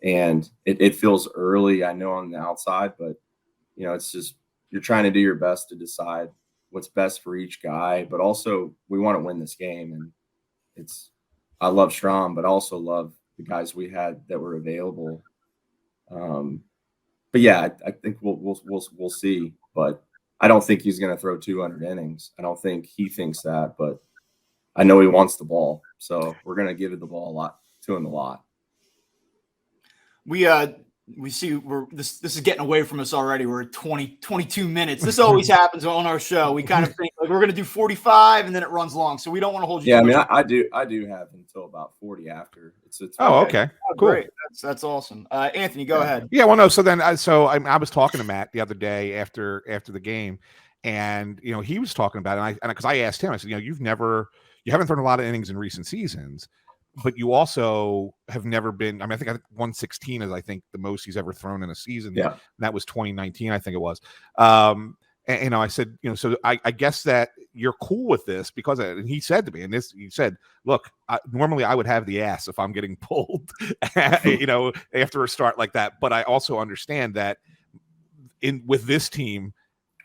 And it feels early, I know, on the outside, but it's just, you're trying to do your best to decide what's best for each guy, but also we want to win this game. And I love Strahm, but I also love the guys we had that were available. But yeah, I think we'll see, but I don't think he's going to throw 200 innings. I don't think he thinks that, but I know he wants the ball. So we're going to give it the ball to him a lot. We see this is getting away from us already. We're at 22 minutes. This always happens on our show. We kind of think like we're going to do 45 and then it runs long. So we don't want to hold you. Yeah, I mean, I do have until about 40 after. It's okay. Cool. Great. That's awesome. Anthony, go ahead. Yeah, well, no. So then, I was talking to Matt the other day after the game, and he was talking about it, and because I asked him, I said, you haven't thrown a lot of innings in recent seasons, but you also have never been. I mean, I think 116 is, I think, the most he's ever thrown in a season. Yeah. That was 2019, I think it was. And I said, so I guess that you're cool with this because, and he said to me, he said, look, normally I would have the ass if I'm getting pulled, after a start like that. But I also understand that with this team,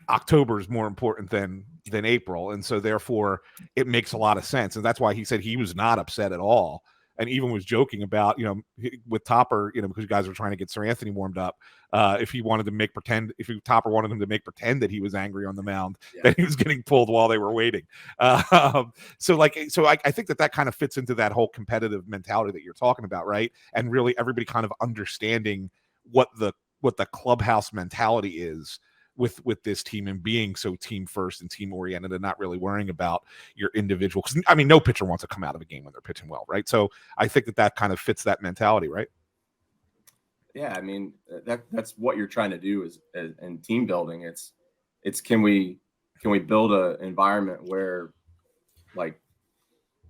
October is more important than April. And so therefore it makes a lot of sense. And that's why he said he was not upset at all. And even was joking about, with Topper, because you guys were trying to get Sir Anthony warmed up, if Topper wanted him to make pretend that he was angry on the mound, that he was getting pulled while they were waiting. So I think that kind of fits into that whole competitive mentality that you're talking about, right? And really everybody kind of understanding what the clubhouse mentality is with this team, and being so team first and team oriented and not really worrying about your individual. Because I mean, no pitcher wants to come out of a game when they're pitching well, right? So I think that kind of fits that mentality, right? Yeah, I mean, that's what you're trying to do is in team building. It's can we build an environment where, like,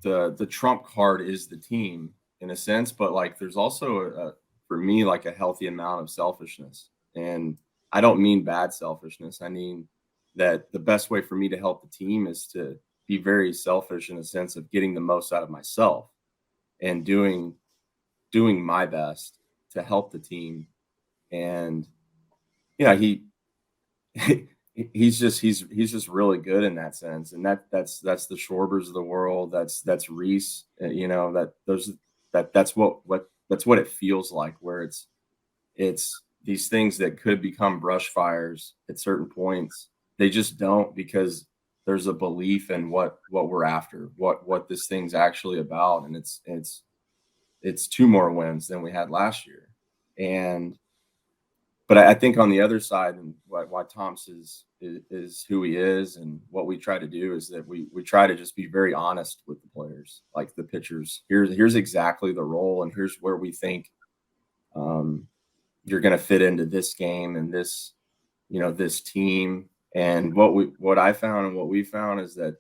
the trump card is the team in a sense, but like there's also for me, like, a healthy amount of selfishness. And I don't mean bad selfishness. I mean that the best way for me to help the team is to be very selfish in a sense of getting the most out of myself and doing my best to help the team. And he's just really good in that sense. And that's the Schwarbers of the world. That's Reese. That's what it feels like, where it's these things that could become brush fires at certain points. They just don't, because there's a belief in what we're after, what this thing's actually about. And it's 2 more wins than we had last year. But I think on the other side, and why Tom's is who he is, and what we try to do is that we try to just be very honest with the players, like the pitchers. Here's exactly the role, and here's where we think you're going to fit into this game and this team. And what I found and what we found is that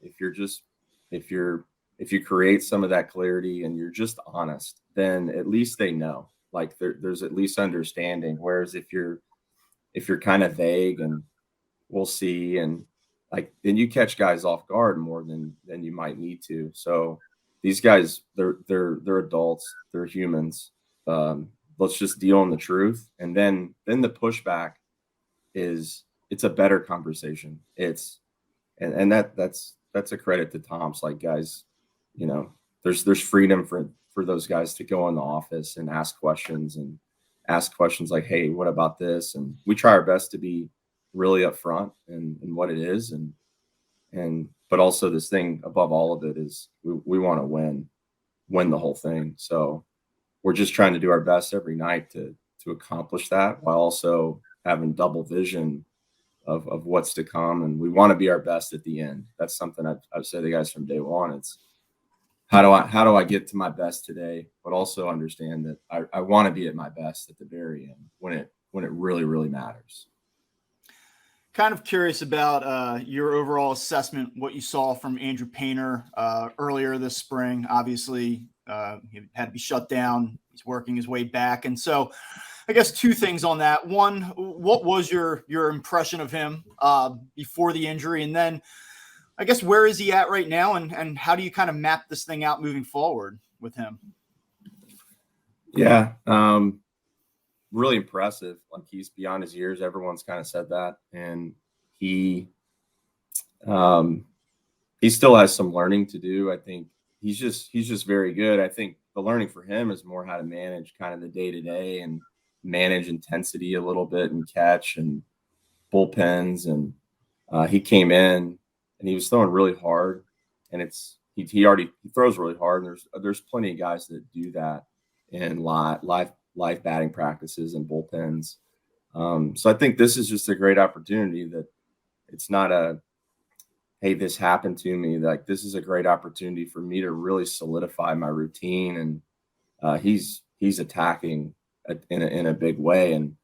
if you create some of that clarity and you're just honest, then at least they know, like there's at least understanding. Whereas if you're kind of vague and we'll see, and like, then you catch guys off guard more than you might need to. So these guys, they're adults, they're humans. Let's just deal in the truth. And then the pushback it's a better conversation. That's a credit to Tom's. Like, guys, there's freedom for those guys to go in the office and ask questions like, hey, what about this? And we try our best to be really upfront in what it is. But also, this thing above all of it is we want to win the whole thing. So we're just trying to do our best every night to accomplish that, while also having double vision of what's to come. And we want to be our best at the end. That's something I've said to the guys from day one. It's how do I get to my best today, but also understand that I want to be at my best at the very end when it really, really matters. Kind of curious about your overall assessment, what you saw from Andrew Painter earlier this spring. Obviously, he had to be shut down. He's working his way back. And so I guess 2 things on that. One, what was your impression of him before the injury? And then I guess, where is he at right now, and how do you kind of map this thing out moving forward with him? Yeah. Really impressive. Like, he's beyond his years. Everyone's kind of said that. And he still has some learning to do. I think he's just very good. I think the learning for him is more how to manage kind of the day-to-day and manage intensity a little bit and catch and bullpens. And he came in and he was throwing really hard, and he throws really hard. And there's plenty of guys that do that in live batting practices and bullpens. So I think this is just a great opportunity, that it's not hey, this happened to me. Like, this is a great opportunity for me to really solidify my routine. And he's attacking in a big way. And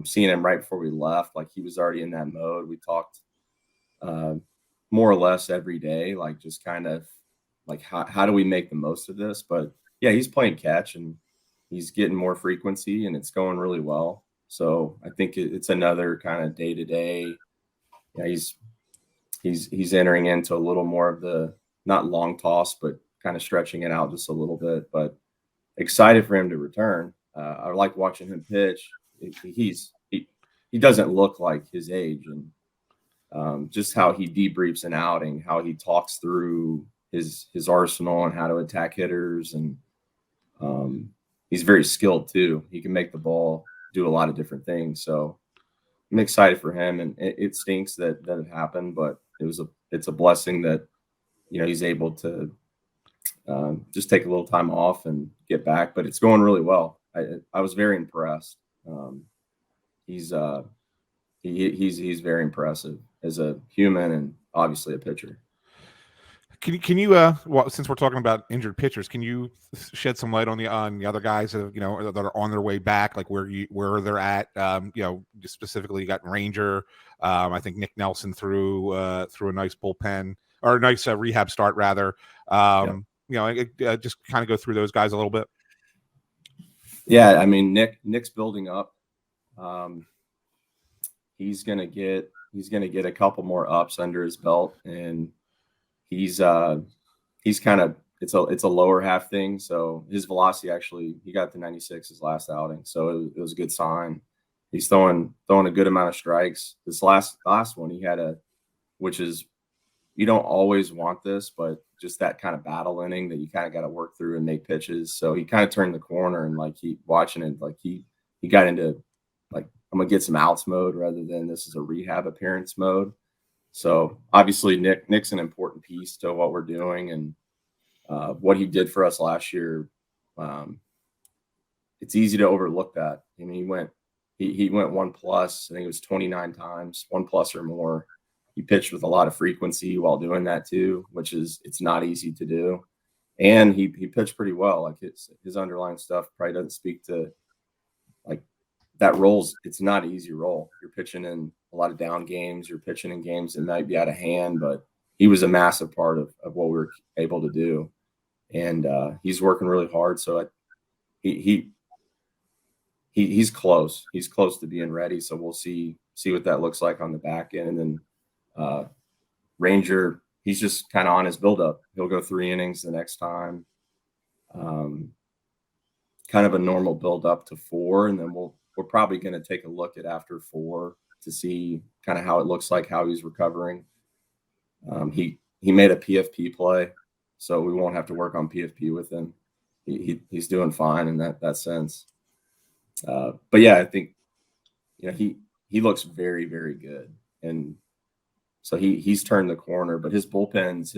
seeing him right before we left, like, he was already in that mode. We talked more or less every day, like, just kind of like how do we make the most of this? But yeah, he's playing catch and he's getting more frequency and it's going really well. So I think it's another kind of day to day. Yeah, he's entering into a little more of the not long toss, but kind of stretching it out just a little bit. But excited for him to return. I like watching him pitch. He doesn't look like his age, and just how he debriefs an outing, how he talks through his arsenal and how to attack hitters, and he's very skilled too. He can make the ball do a lot of different things. So I'm excited for him, and it stinks that it happened, but it's a blessing that he's able to just take a little time off and get back. But it's going really well. I was very impressed. He's very impressive as a human and obviously a pitcher. Can you well, since we're talking about injured pitchers, can you shed some light on the other guys that that are on their way back, like where they're at? Just specifically, you got Ranger. I think Nick Nelson threw a nice bullpen or a nice rehab start rather. Just kind of go through those guys a little bit. Yeah, I mean Nick's building up. He's gonna get a couple more ups under his belt, and he's kind of it's a lower half thing. So his velocity actually, he got to 96 his last outing, so it was a good sign. He's throwing a good amount of strikes. This last one he had which is, you don't always want this, but just that kind of battle inning that you kind of got to work through and make pitches. So he kind of turned the corner, and like he got into like, I'm gonna get some outs mode rather than this is a rehab appearance mode. So obviously Nick's an important piece to what we're doing, and what he did for us last year. It's easy to overlook that. I mean, he went 1+. I think it was 29 times, 1+ or more. He pitched with a lot of frequency while doing that too, which it's not easy to do. And he pitched pretty well. Like his underlying stuff probably doesn't speak to like that role's. It's not an easy role. You're pitching in a lot of down games. You're pitching in games that might be out of hand, but he was a massive part of what we were able to do. And he's working really hard. So he's close. He's close to being ready. So we'll see what that looks like on the back end. And then Ranger, he's just kind of on his buildup. He'll go 3 innings the next time. Kind of a normal build up to 4, and then we're probably going to take a look at after 4 to see kind of how it looks like, how he's recovering. He made a PFP play, so we won't have to work on PFP with him. He's doing fine in that sense. But yeah, I think he looks very, very good, and so he's turned the corner. But his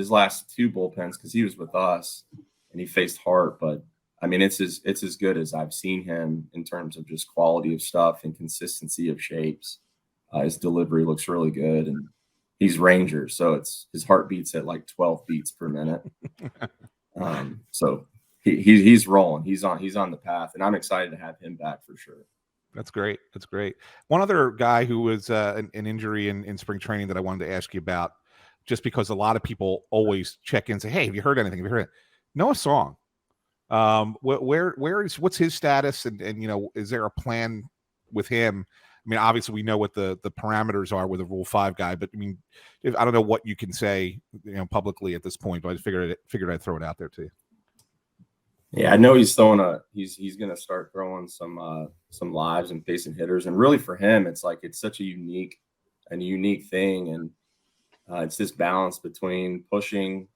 last 2 bullpens, because he was with us and he faced Hart, but I mean it's as good as I've seen him in terms of just quality of stuff and consistency of shapes. His delivery looks really good, and he's Ranger, so his heart beats at like 12 beats per minute. So he's rolling. He's on the path, and I'm excited to have him back for sure. That's great. One other guy who was an injury in spring training that I wanted to ask you about, just because a lot of people always check in and say, "Hey, have you heard anything? Have you heard it?" Noah Song. What's his status, and is there a plan with him? I mean, obviously we know what the parameters are with a Rule 5 guy, but I mean, I don't know what you can say publicly at this point, but I figured I'd throw it out there to you. Yeah, I know he's going to start throwing some lives and facing hitters, and really for him, it's such a unique thing, and it's this balance between pushing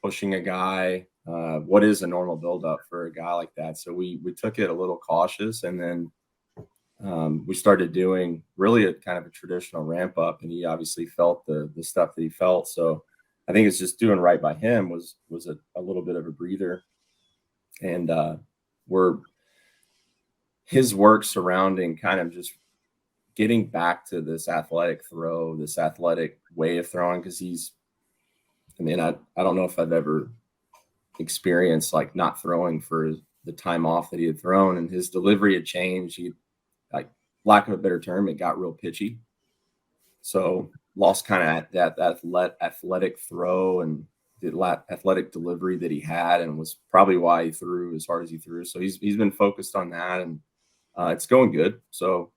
a guy. What is a normal buildup for a guy like that? So we took it a little cautious, and then we started doing really a kind of a traditional ramp up, and he obviously felt the stuff that he felt. So I think it's just doing right by him was a little bit of a breather. And his work surrounding kind of just getting back to this athletic throw, this athletic way of throwing, because I don't know if I've ever experienced like not throwing for the time off that he had thrown, and his delivery had changed. He, like, lack of a better term, it got real pitchy. So lost kind of that athletic throw, and athletic delivery that he had, and was probably why he threw as hard as he threw. So he's been focused on that, and it's going good. So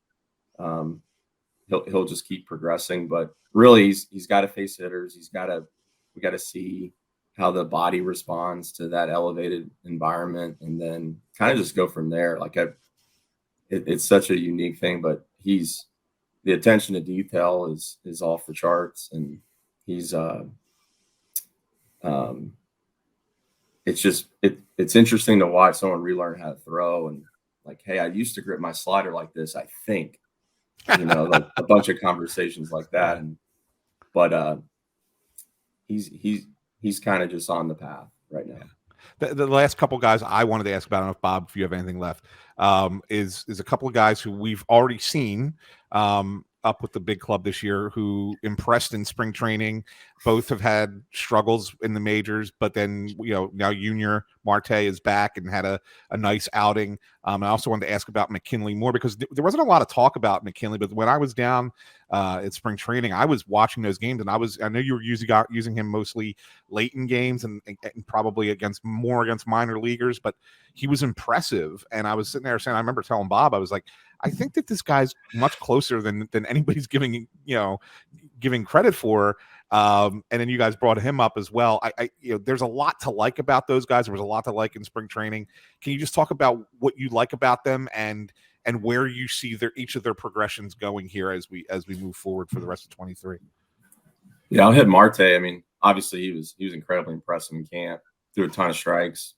he'll just keep progressing. But really, he's got to face hitters. We got to see how the body responds to that elevated environment, and then kind of just go from there. Like it's such a unique thing, but the attention to detail is off the charts, and he's it's interesting to watch someone relearn how to throw, and like, hey, I used to grip my slider like this, I think, like a bunch of conversations like that. But he's kind of just on the path right now. The last couple guys I wanted to ask about, I don't know if Bob, if you have anything left, is a couple of guys who we've already seen up with the big club this year, who impressed in spring training. Both have had struggles in the majors, but then now Junior Marte is back and had a nice outing. I also wanted to ask about McKinley more, because there wasn't a lot of talk about McKinley, but when I was down at spring training, I was watching those games, and I know you were using him mostly late in games and probably against minor leaguers, but he was impressive. And I was sitting there saying, I remember telling Bob, I was like, I think that this guy's much closer than anybody's giving credit for. And then you guys brought him up as well. There's a lot to like about those guys. There was a lot to like in spring training. Can you just talk about what you like about them and where you see each of their progressions going here as we move forward for the rest of 23? Yeah, I'll hit Marte. I mean, obviously he was incredibly impressive in camp. Threw a ton of strikes.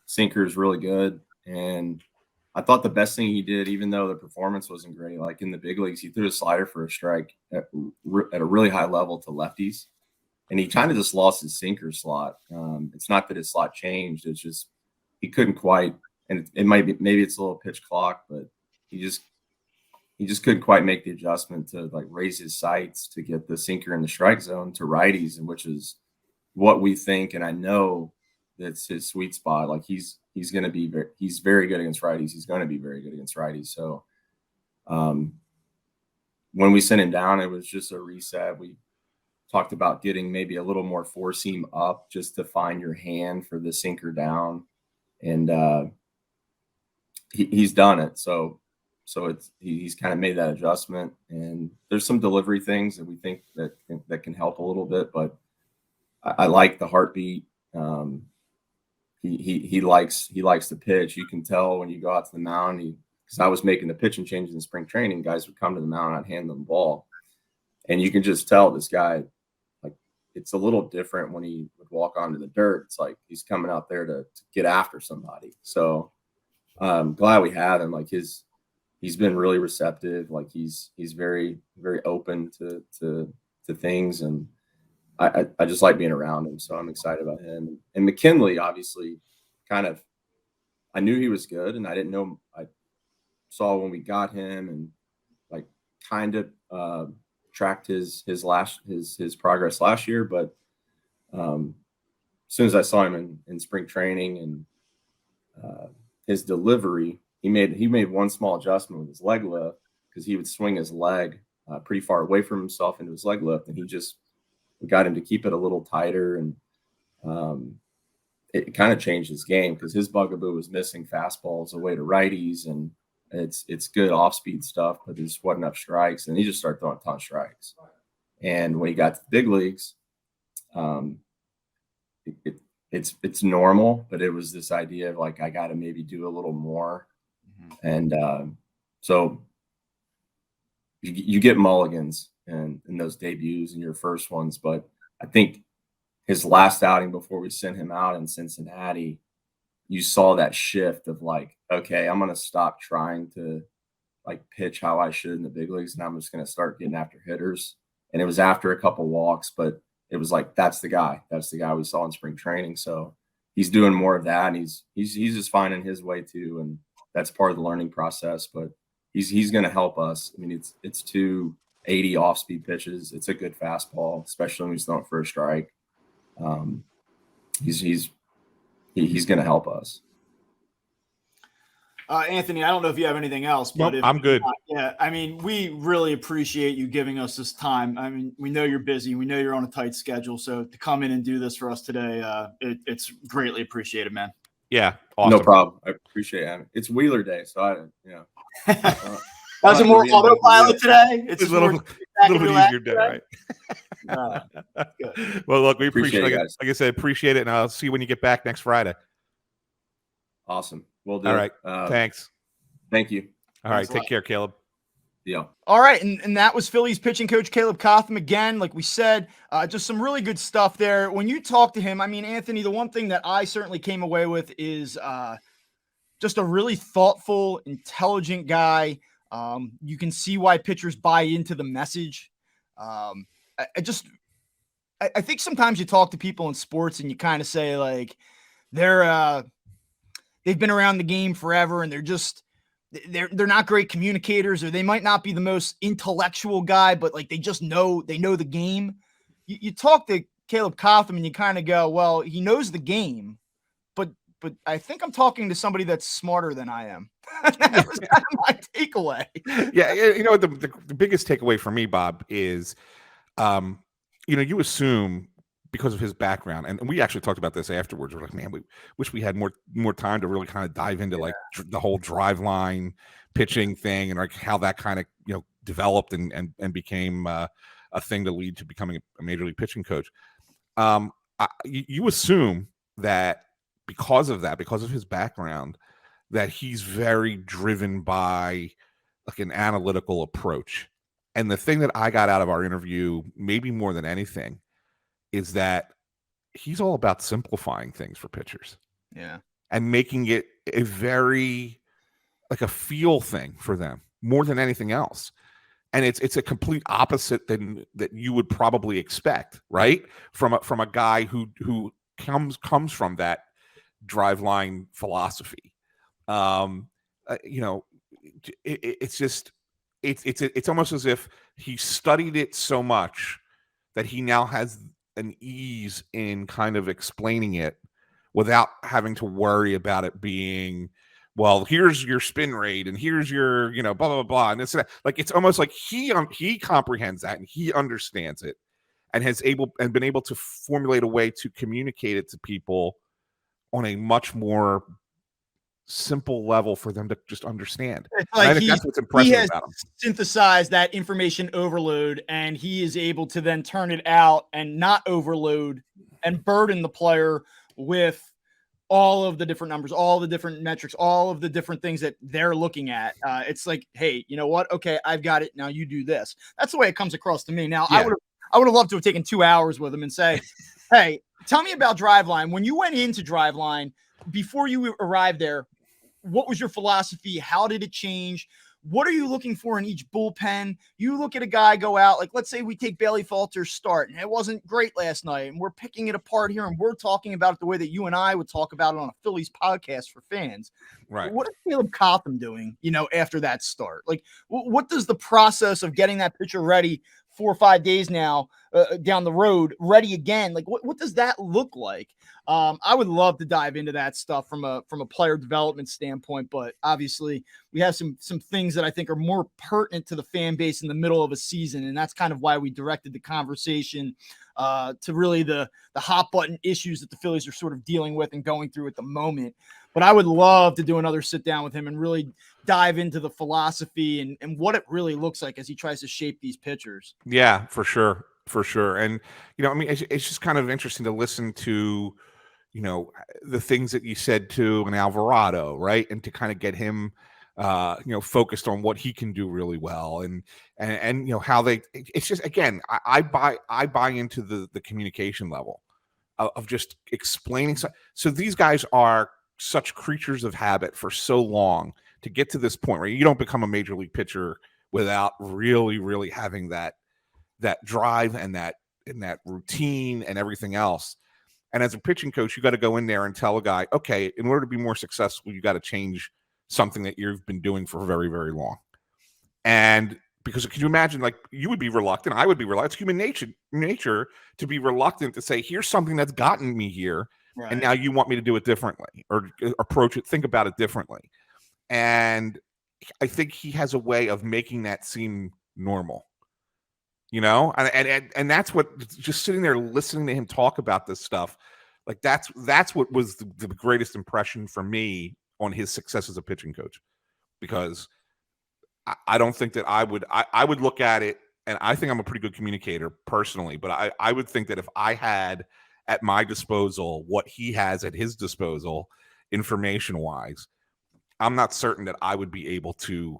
Sinker is really good, and I thought the best thing he did, even though the performance wasn't great, like in the big leagues, he threw a slider for a strike at a really high level to lefties, and he kind of just lost his sinker slot. It's not that his slot changed; it's just he couldn't quite, and it might be, maybe it's a little pitch clock, but he just couldn't quite make the adjustment to like raise his sights to get the sinker in the strike zone to righties, and which is what we think, and I know that's his sweet spot. Like he's going to be he's very good against righties. He's going to be very good against righties. So when we sent him down, it was just a reset. We talked about getting maybe a little more four seam up just to find your hand for the sinker down, and he's done it. So he's kind of made that adjustment, and there's some delivery things that we think that can help a little bit, but I like the heartbeat. He likes the pitch. You can tell when you go out to the mound, because I was making the pitching changes in spring training, guys would come to the mound, I'd hand them the ball, and you can just tell this guy, like, it's a little different when he would walk onto the dirt. It's like he's coming out there to get after somebody. So I'm glad we have him. Like he's been really receptive. Like he's very, very open to things, and I just like being around him, so I'm excited about him. And McKinley, obviously, I knew he was good, and I didn't know. I saw when we got him, and like kind of tracked his progress last year. But as soon as I saw him in spring training and his delivery, he made one small adjustment with his leg lift, because he would swing his leg pretty far away from himself into his leg lift, and we got him to keep it a little tighter, and it kind of changed his game, because his bugaboo was missing fastballs away to righties, and it's good off-speed stuff, but there just wasn't enough strikes, and he just started throwing a ton of strikes. And when he got to the big leagues, it's normal, but it was this idea of like, I got to maybe do a little more, and so you get mulligans and in those debuts and your first ones. But I think his last outing before we sent him out in Cincinnati, you saw that shift of like, okay, I'm going to stop trying to like pitch how I should in the big leagues, and I'm just going to start getting after hitters. And it was after a couple walks, but it was like, that's the guy we saw in spring training. So he's doing more of that, and he's just finding his way too. And that's part of the learning process, but he's going to help us. I mean, it's 280 off-speed pitches. It's a good fastball, especially when he's throwing for a strike. He's going to help us. Anthony, I don't know if you have anything else, but Nope, I'm good. Yeah, I mean, we really appreciate you giving us this time. I mean, we know you're busy. We know you're on a tight schedule. So to come in and do this for us today, it's greatly appreciated, man. Yeah, awesome. No problem. I appreciate it. It's Wheeler Day, so Was it more autopilot today? It's a little bit easier day, right? Well, look, we appreciate it, guys. Like I said, appreciate it, and I'll see you when you get back next Friday. Awesome. We'll do. All right. Thanks. Thank you. All right. Take care, Caleb. Yeah. All right. And that was Phillies pitching coach Caleb Cotham again. Like we said, just some really good stuff there. When you talk to him, I mean, Anthony, the one thing that I certainly came away with is just a really thoughtful, intelligent guy. You can see why pitchers buy into the message. I think sometimes you talk to people in sports and you kind of say like they've been around the game forever and they're not great communicators, or they might not be the most intellectual guy, but like they know the game. You talk to Caleb Cotham and you kind of go, well, he knows the game, but I think I'm talking to somebody that's smarter than I am. That was kind of my takeaway. Yeah, you know, the biggest takeaway for me, Bob, is you assume because of his background, and we actually talked about this afterwards. We're like, man, we wish we had more time to really kind of dive into like the whole drive line pitching thing and like how that kind of developed and became a thing to lead to becoming a major league pitching coach. You assume that because of his background, that he's very driven by like an analytical approach. And the thing that I got out of our interview, maybe more than anything, is that he's all about simplifying things for pitchers. Yeah. And making it a very like a feel thing for them more than anything else. And it's a complete opposite than that you would probably expect, right? From a guy who comes from that drive line philosophy. It's almost as if he studied it so much that he now has an ease in kind of explaining it without having to worry about it being, well, here's your spin rate and here's your, blah, blah, blah. And like, it's almost like he comprehends that and he understands it and been able to formulate a way to communicate it to people on a much more simple level for them to just understand. Like I think that's what's impressive about him. Synthesized that information overload, and he is able to then turn it out and not overload and burden the player with all of the different numbers, all the different metrics, all of the different things that they're looking at. It's like, hey, you know what? Okay, I've got it. Now you do this. That's the way it comes across to me. Now, yeah. I would have loved to have taken 2 hours with him and say, hey, tell me about Driveline. When you went into Driveline, before you arrived there, what was your philosophy? How did it change? What are you looking for in each bullpen? You look at a guy go out, like let's say we take Bailey Falters' start, and it wasn't great last night, and we're picking it apart here, and we're talking about it the way that you and I would talk about it on a Phillies podcast for fans. Right. What is Caleb Cotham doing, after that start? Like, what does the process of getting that pitcher ready 4 or 5 days now down the road, ready again? Like, what does that look like? I would love to dive into that stuff from a player development standpoint, but obviously we have some things that I think are more pertinent to the fan base in the middle of a season, and that's kind of why we directed the conversation to really the hot button issues that the Phillies are sort of dealing with and going through at the moment. But I would love to do another sit down with him and really dive into the philosophy and what it really looks like as he tries to shape these pitchers. Yeah, for sure. And, it's just kind of interesting to listen to, the things that you said to an Alvarado, right? And to kind of get him, focused on what he can do really well and how it's just, again, I buy into the communication level of just explaining. So these guys are such creatures of habit for so long to get to this point where you don't become a major league pitcher without really, really having that drive and that routine and everything else. And as a pitching coach, you got to go in there and tell a guy, okay, in order to be more successful, you got to change something that you've been doing for very, very long. And because can you imagine, like, you would be reluctant, I would be reluctant. It's human nature to be reluctant to say, here's something that's gotten me here. Right. And now you want me to do it differently or approach it, think about it differently. And I think he has a way of making that seem normal. And that's what, just sitting there listening to him talk about this stuff, like that's what was the greatest impression for me on his success as a pitching coach, because I don't think that I would look at it, and I think I'm a pretty good communicator personally, but I would think that if I had at my disposal what he has at his disposal, information wise, I'm not certain that I would be able to,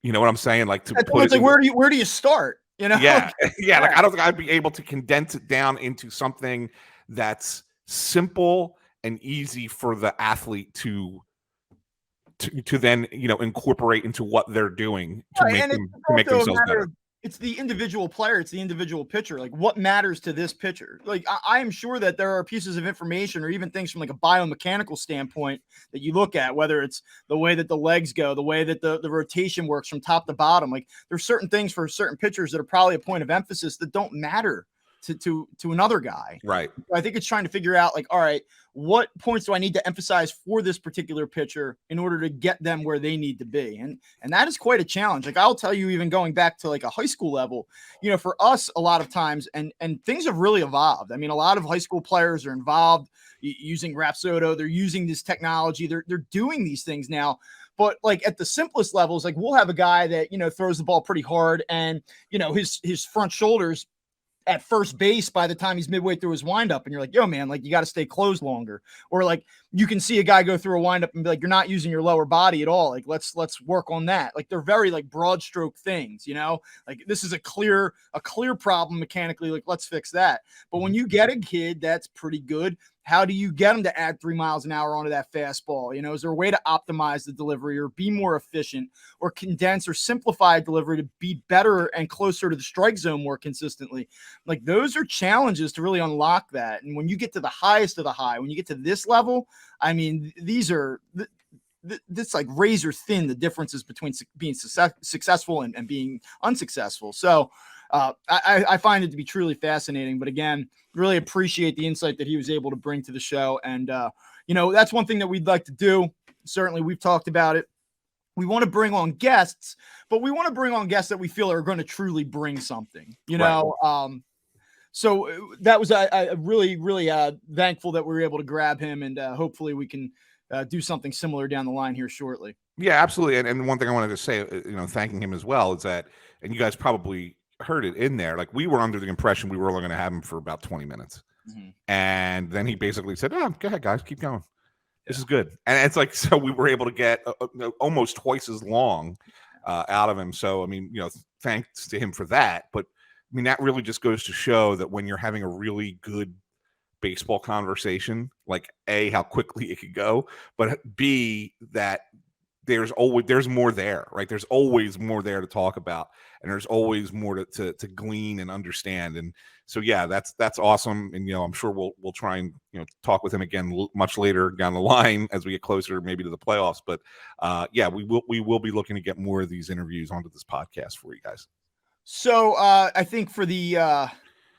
you know what I'm saying? Like, to put it's it like, where do you start? Yeah. Yeah. Like, I don't think I'd be able to condense it down into something that's simple and easy for the athlete to then, incorporate into what they're doing to make themselves better. It's the individual player. It's the individual pitcher. Like, what matters to this pitcher? Like, I am sure that there are pieces of information or even things from like a biomechanical standpoint that you look at, whether it's the way that the legs go, the way that the rotation works from top to bottom. Like, there's certain things for certain pitchers that are probably a point of emphasis that don't matter to another guy. Right. I think it's trying to figure out, like, all right, what points do I need to emphasize for this particular pitcher in order to get them where they need to be? And that is quite a challenge. Like, I'll tell you, even going back to like a high school level, for us, a lot of times, and things have really evolved. I mean, a lot of high school players are involved using Rapsodo. They're using this technology. They're doing these things now. But like at the simplest levels, like we'll have a guy that, throws the ball pretty hard, and, his front shoulders at first base by the time he's midway through his windup, and you're like, yo, man, like, you got to stay closed longer. Or like, you can see a guy go through a windup and be like, you're not using your lower body at all. Like, let's work on that. Like, they're very like broad stroke things, like this is a clear problem mechanically. Like, let's fix that. But when you get a kid that's pretty good, how do you get him to add 3 miles an hour onto that fastball? Is there a way to optimize the delivery or be more efficient or condense or simplify delivery to be better and closer to the strike zone more consistently? Like, those are challenges to really unlock that. And when you get to the highest of the high, when you get to this level, I mean, these are this like razor thin, the differences between being successful and being unsuccessful. So I find it to be truly fascinating, but again, really appreciate the insight that he was able to bring to the show. And, that's one thing that we'd like to do. Certainly, we've talked about it. We want to bring on guests, but we want to bring on guests that we feel are going to truly bring something, Right. So that was I really, really thankful that we were able to grab him, and hopefully we can do something similar down the line here shortly. Yeah, absolutely. And one thing I wanted to say, thanking him as well, is that, and you guys probably heard it in there, like, we were under the impression we were only going to have him for about 20 minutes. Mm-hmm. And then he basically said, oh, go ahead, guys, keep going. This is good. And it's like, so we were able to get almost twice as long out of him. So, I mean, thanks to him for that. But I mean, that really just goes to show that when you're having a really good baseball conversation, like, A, how quickly it could go, but B, that there's more there, right? There's always more there to talk about, and there's always more to glean and understand. And so, yeah, that's awesome. And, I'm sure we'll try and, talk with him again much later down the line as we get closer, maybe to the playoffs. But yeah, we will be looking to get more of these interviews onto this podcast for you guys. So I think for the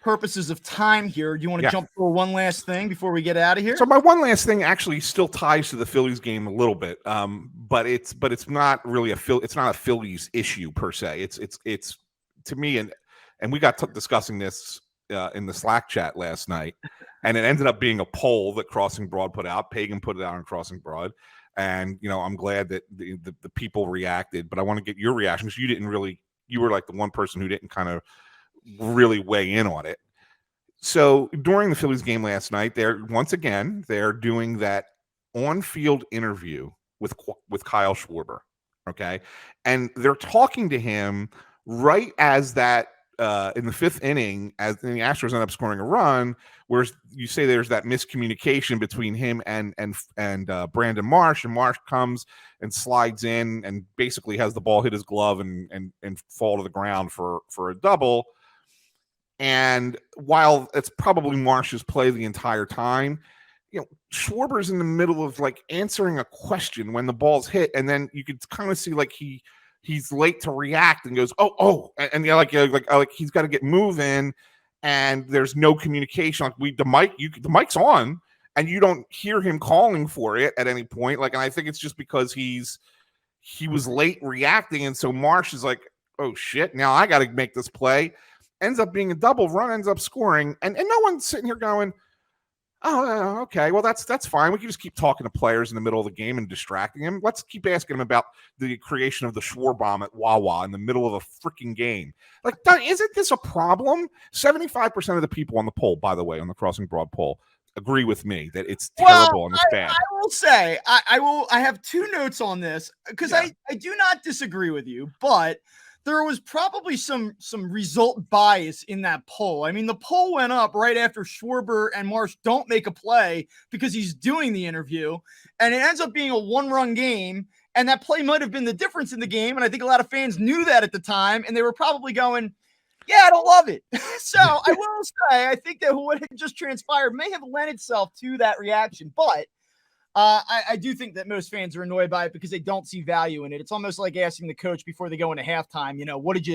purposes of time here, do you want to jump for one last thing before we get out of here? So my one last thing actually still ties to the Phillies game a little bit, but it's not really it's not a Phillies issue per se. It's to me, and we got discussing this in the Slack chat last night, and it ended up being a poll that Crossing Broad put out. Pagan put it out on Crossing Broad, and I'm glad that the people reacted. But I want to get your reactions. You were like the one person who didn't kind of really weigh in on it. So during the Phillies game last night, they're doing that on-field interview with Kyle Schwarber, okay? And they're talking to him right as that in the fifth inning, as the Astros end up scoring a run, where you say there's that miscommunication between him and Brandon Marsh, and Marsh comes and slides in and basically has the ball hit his glove and fall to the ground for a double. And while it's probably Marsh's play the entire time, Schwarber's in the middle of like answering a question when the ball's hit, and then you could kind of see like he's late to react and goes, and like he's got to get moving, and there's no communication. Like the mic's on, and you don't hear him calling for it at any point. Like, and I think it's just because he was late reacting, and so Marsh is like, oh shit, now I got to make this play. Ends up being a double run, ends up scoring, and no one's sitting here going, oh, okay, well that's fine. We can just keep talking to players in the middle of the game and distracting him. Let's keep asking him about the creation of the Schwar bomb at Wawa in the middle of a freaking game. Like, isn't this a problem? 75% of the people on the poll, by the way, on the Crossing Broad poll, agree with me that it's terrible and it's bad. I will say, I have two notes on this because I do not disagree with you, but there was probably some result bias in that poll. I mean, the poll went up right after Schwarber and Marsh don't make a play because he's doing the interview, and it ends up being a one-run game, and that play might have been the difference in the game, and I think a lot of fans knew that at the time, and they were probably going, yeah, I don't love it. So I will say, I think that what had just transpired may have lent itself to that reaction, but I do think that most fans are annoyed by it because they don't see value in it. It's almost like asking the coach before they go into halftime, what did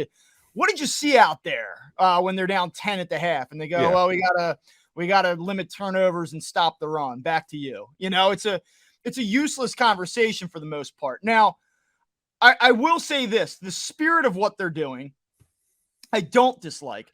you see out there when they're down 10 at the half? And they go, well, we gotta limit turnovers and stop the run. Back to you. It's a useless conversation for the most part. Now, I will say this, the spirit of what they're doing, I don't dislike.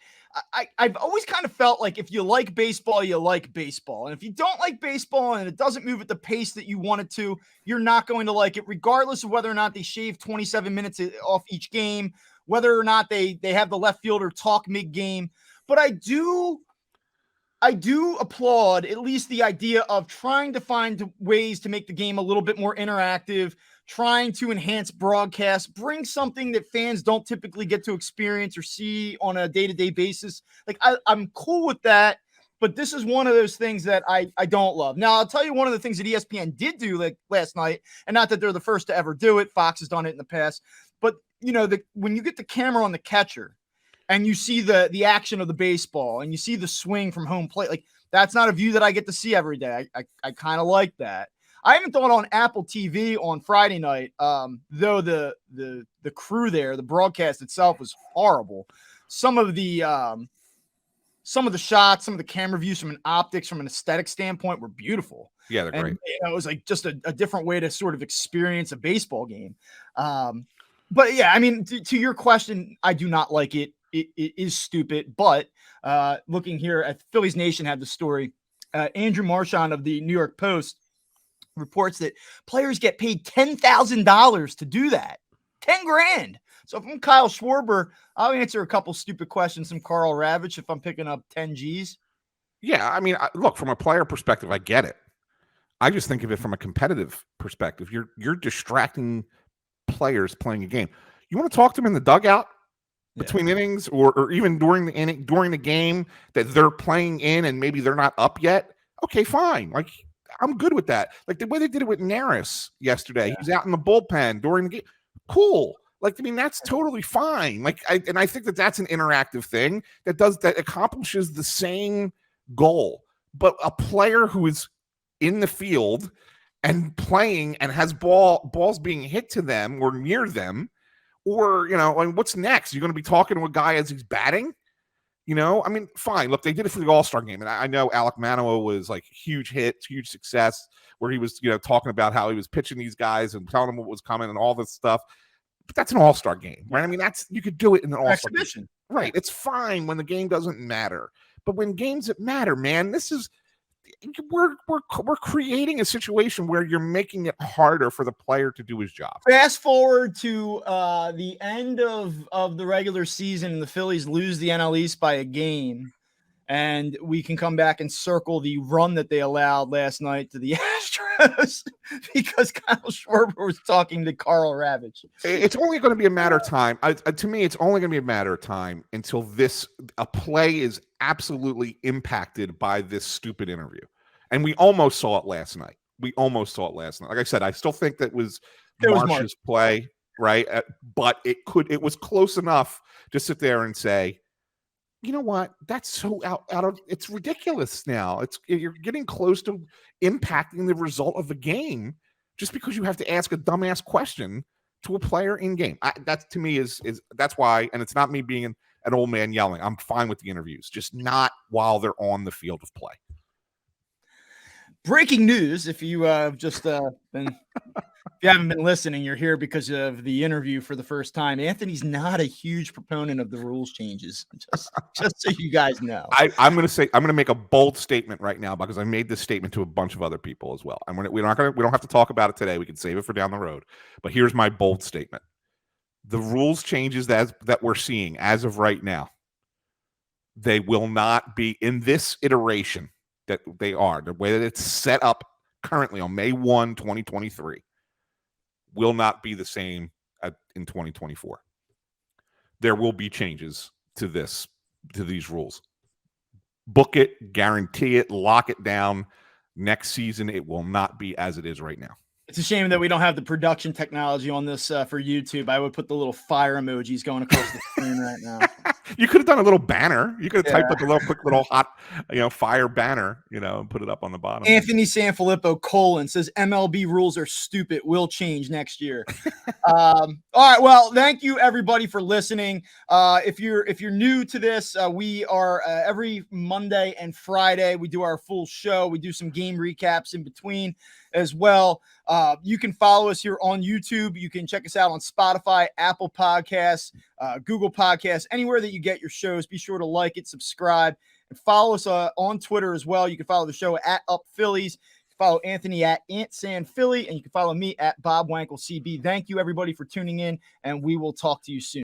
I've always kind of felt like if you like baseball, you like baseball. And if you don't like baseball and it doesn't move at the pace that you want it to, you're not going to like it, regardless of whether or not they shave 27 minutes off each game, whether or not they have the left fielder talk mid-game. But I do applaud at least the idea of trying to find ways to make the game a little bit more interactive, trying to enhance broadcast, bring something that fans don't typically get to experience or see on a day-to-day basis. Like, I'm cool with that, but this is one of those things that I don't love. Now, I'll tell you one of the things that ESPN did do like last night, and not that they're the first to ever do it. Fox has done it in the past. But, when you get the camera on the catcher and you see the action of the baseball and you see the swing from home plate, like, that's not a view that I get to see every day. I kind of like that. I haven't thought on Apple TV on Friday night, though the crew there, the broadcast itself was horrible. Some of the shots, some of the camera views from an optics, from an aesthetic standpoint were beautiful. Yeah, they're great. It was like just a different way to sort of experience a baseball game. But yeah, I mean, to your question, I do not like it. It is stupid, but looking here at Phillies Nation had the story. Andrew Marchand of the New York Post reports that players get paid $10,000 to do that. $10,000. So if I'm Kyle Schwarber, I'll answer a couple stupid questions from Carl Ravitch if I'm picking up 10 G's. Yeah, I mean, look, from a player perspective, I get it. I just think of it from a competitive perspective. You're distracting players playing a game. You want to talk to them in the dugout between innings or even during the game that they're playing in and maybe they're not up yet? Okay, fine. Like, I'm good with that. Like the way they did it with Neris yesterday. He's out in the bullpen during the game. Cool. Like, I mean, that's totally fine. Like, I think that's an interactive thing that accomplishes the same goal. But a player who is in the field and playing and has balls being hit to them or near them, or, and what's next? You're going to be talking to a guy as he's batting? I mean, fine. Look, they did it for the All-Star game. And I know Alek Manoah was like huge hit, huge success, where he was, talking about how he was pitching these guys and telling them what was coming and all this stuff. But that's an All-Star game, right? I mean, you could do it in an All-Star game. Right. It's fine when the game doesn't matter. But when games that matter, man, we're creating a situation where you're making it harder for the player to do his job. Fast forward to the end of the regular season, and the Phillies lose the NL East by a game, and we can come back and circle the run that they allowed last night to the Astros because Kyle Schwarber was talking to Carl Ravitch. It's only going to be a matter of time. To me, it's only going to be a matter of time until a play is absolutely impacted by this stupid interview. And we almost saw it last night. Like I said, I still think that was Marsh's play, right? But it was close enough to sit there and say, you know what? That's so out of, it's ridiculous now. You're getting close to impacting the result of the game just because you have to ask a dumbass question to a player in game. That to me is that's why, and it's not me being an old man yelling. I'm fine with the interviews, just not while they're on the field of play. breaking news. If you just been, if you haven't been listening, you're here because of the interview for the first time. Anthony's not a huge proponent of the rules changes. Just so you guys know. I'm going to make a bold statement right now because I made this statement to a bunch of other people as well. And we don't have to talk about it today. We can save it for down the road. But here's my bold statement. The rules changes that we're seeing as of right now, they will not be in this iteration that they are. The way that it's set up currently on May 1, 2023 will not be the same in 2024. There will be changes to these rules. Book it, guarantee it, lock it down. Next season, it will not be as it is right now. It's a shame that we don't have the production technology on this for YouTube. I would put the little fire emojis going across the screen right now. You could have done a little banner. You could have typed up a quick little hot, fire banner, and put it up on the bottom. Anthony Sanfilippo : says MLB rules are stupid. Will change next year. All right. Well, thank you everybody for listening. If you're new to this, we are every Monday and Friday. We do our full show. We do some game recaps in between as well. You can follow us here on YouTube. You can check us out on Spotify, Apple Podcasts, Google Podcasts, anywhere that you get your shows. Be sure to like it, subscribe, and follow us on Twitter as well. You can follow the show at Up Phillies. Follow Anthony at AntSanPhilly, and you can follow me at Bob Wankel CB. Thank you, everybody, for tuning in, and we will talk to you soon.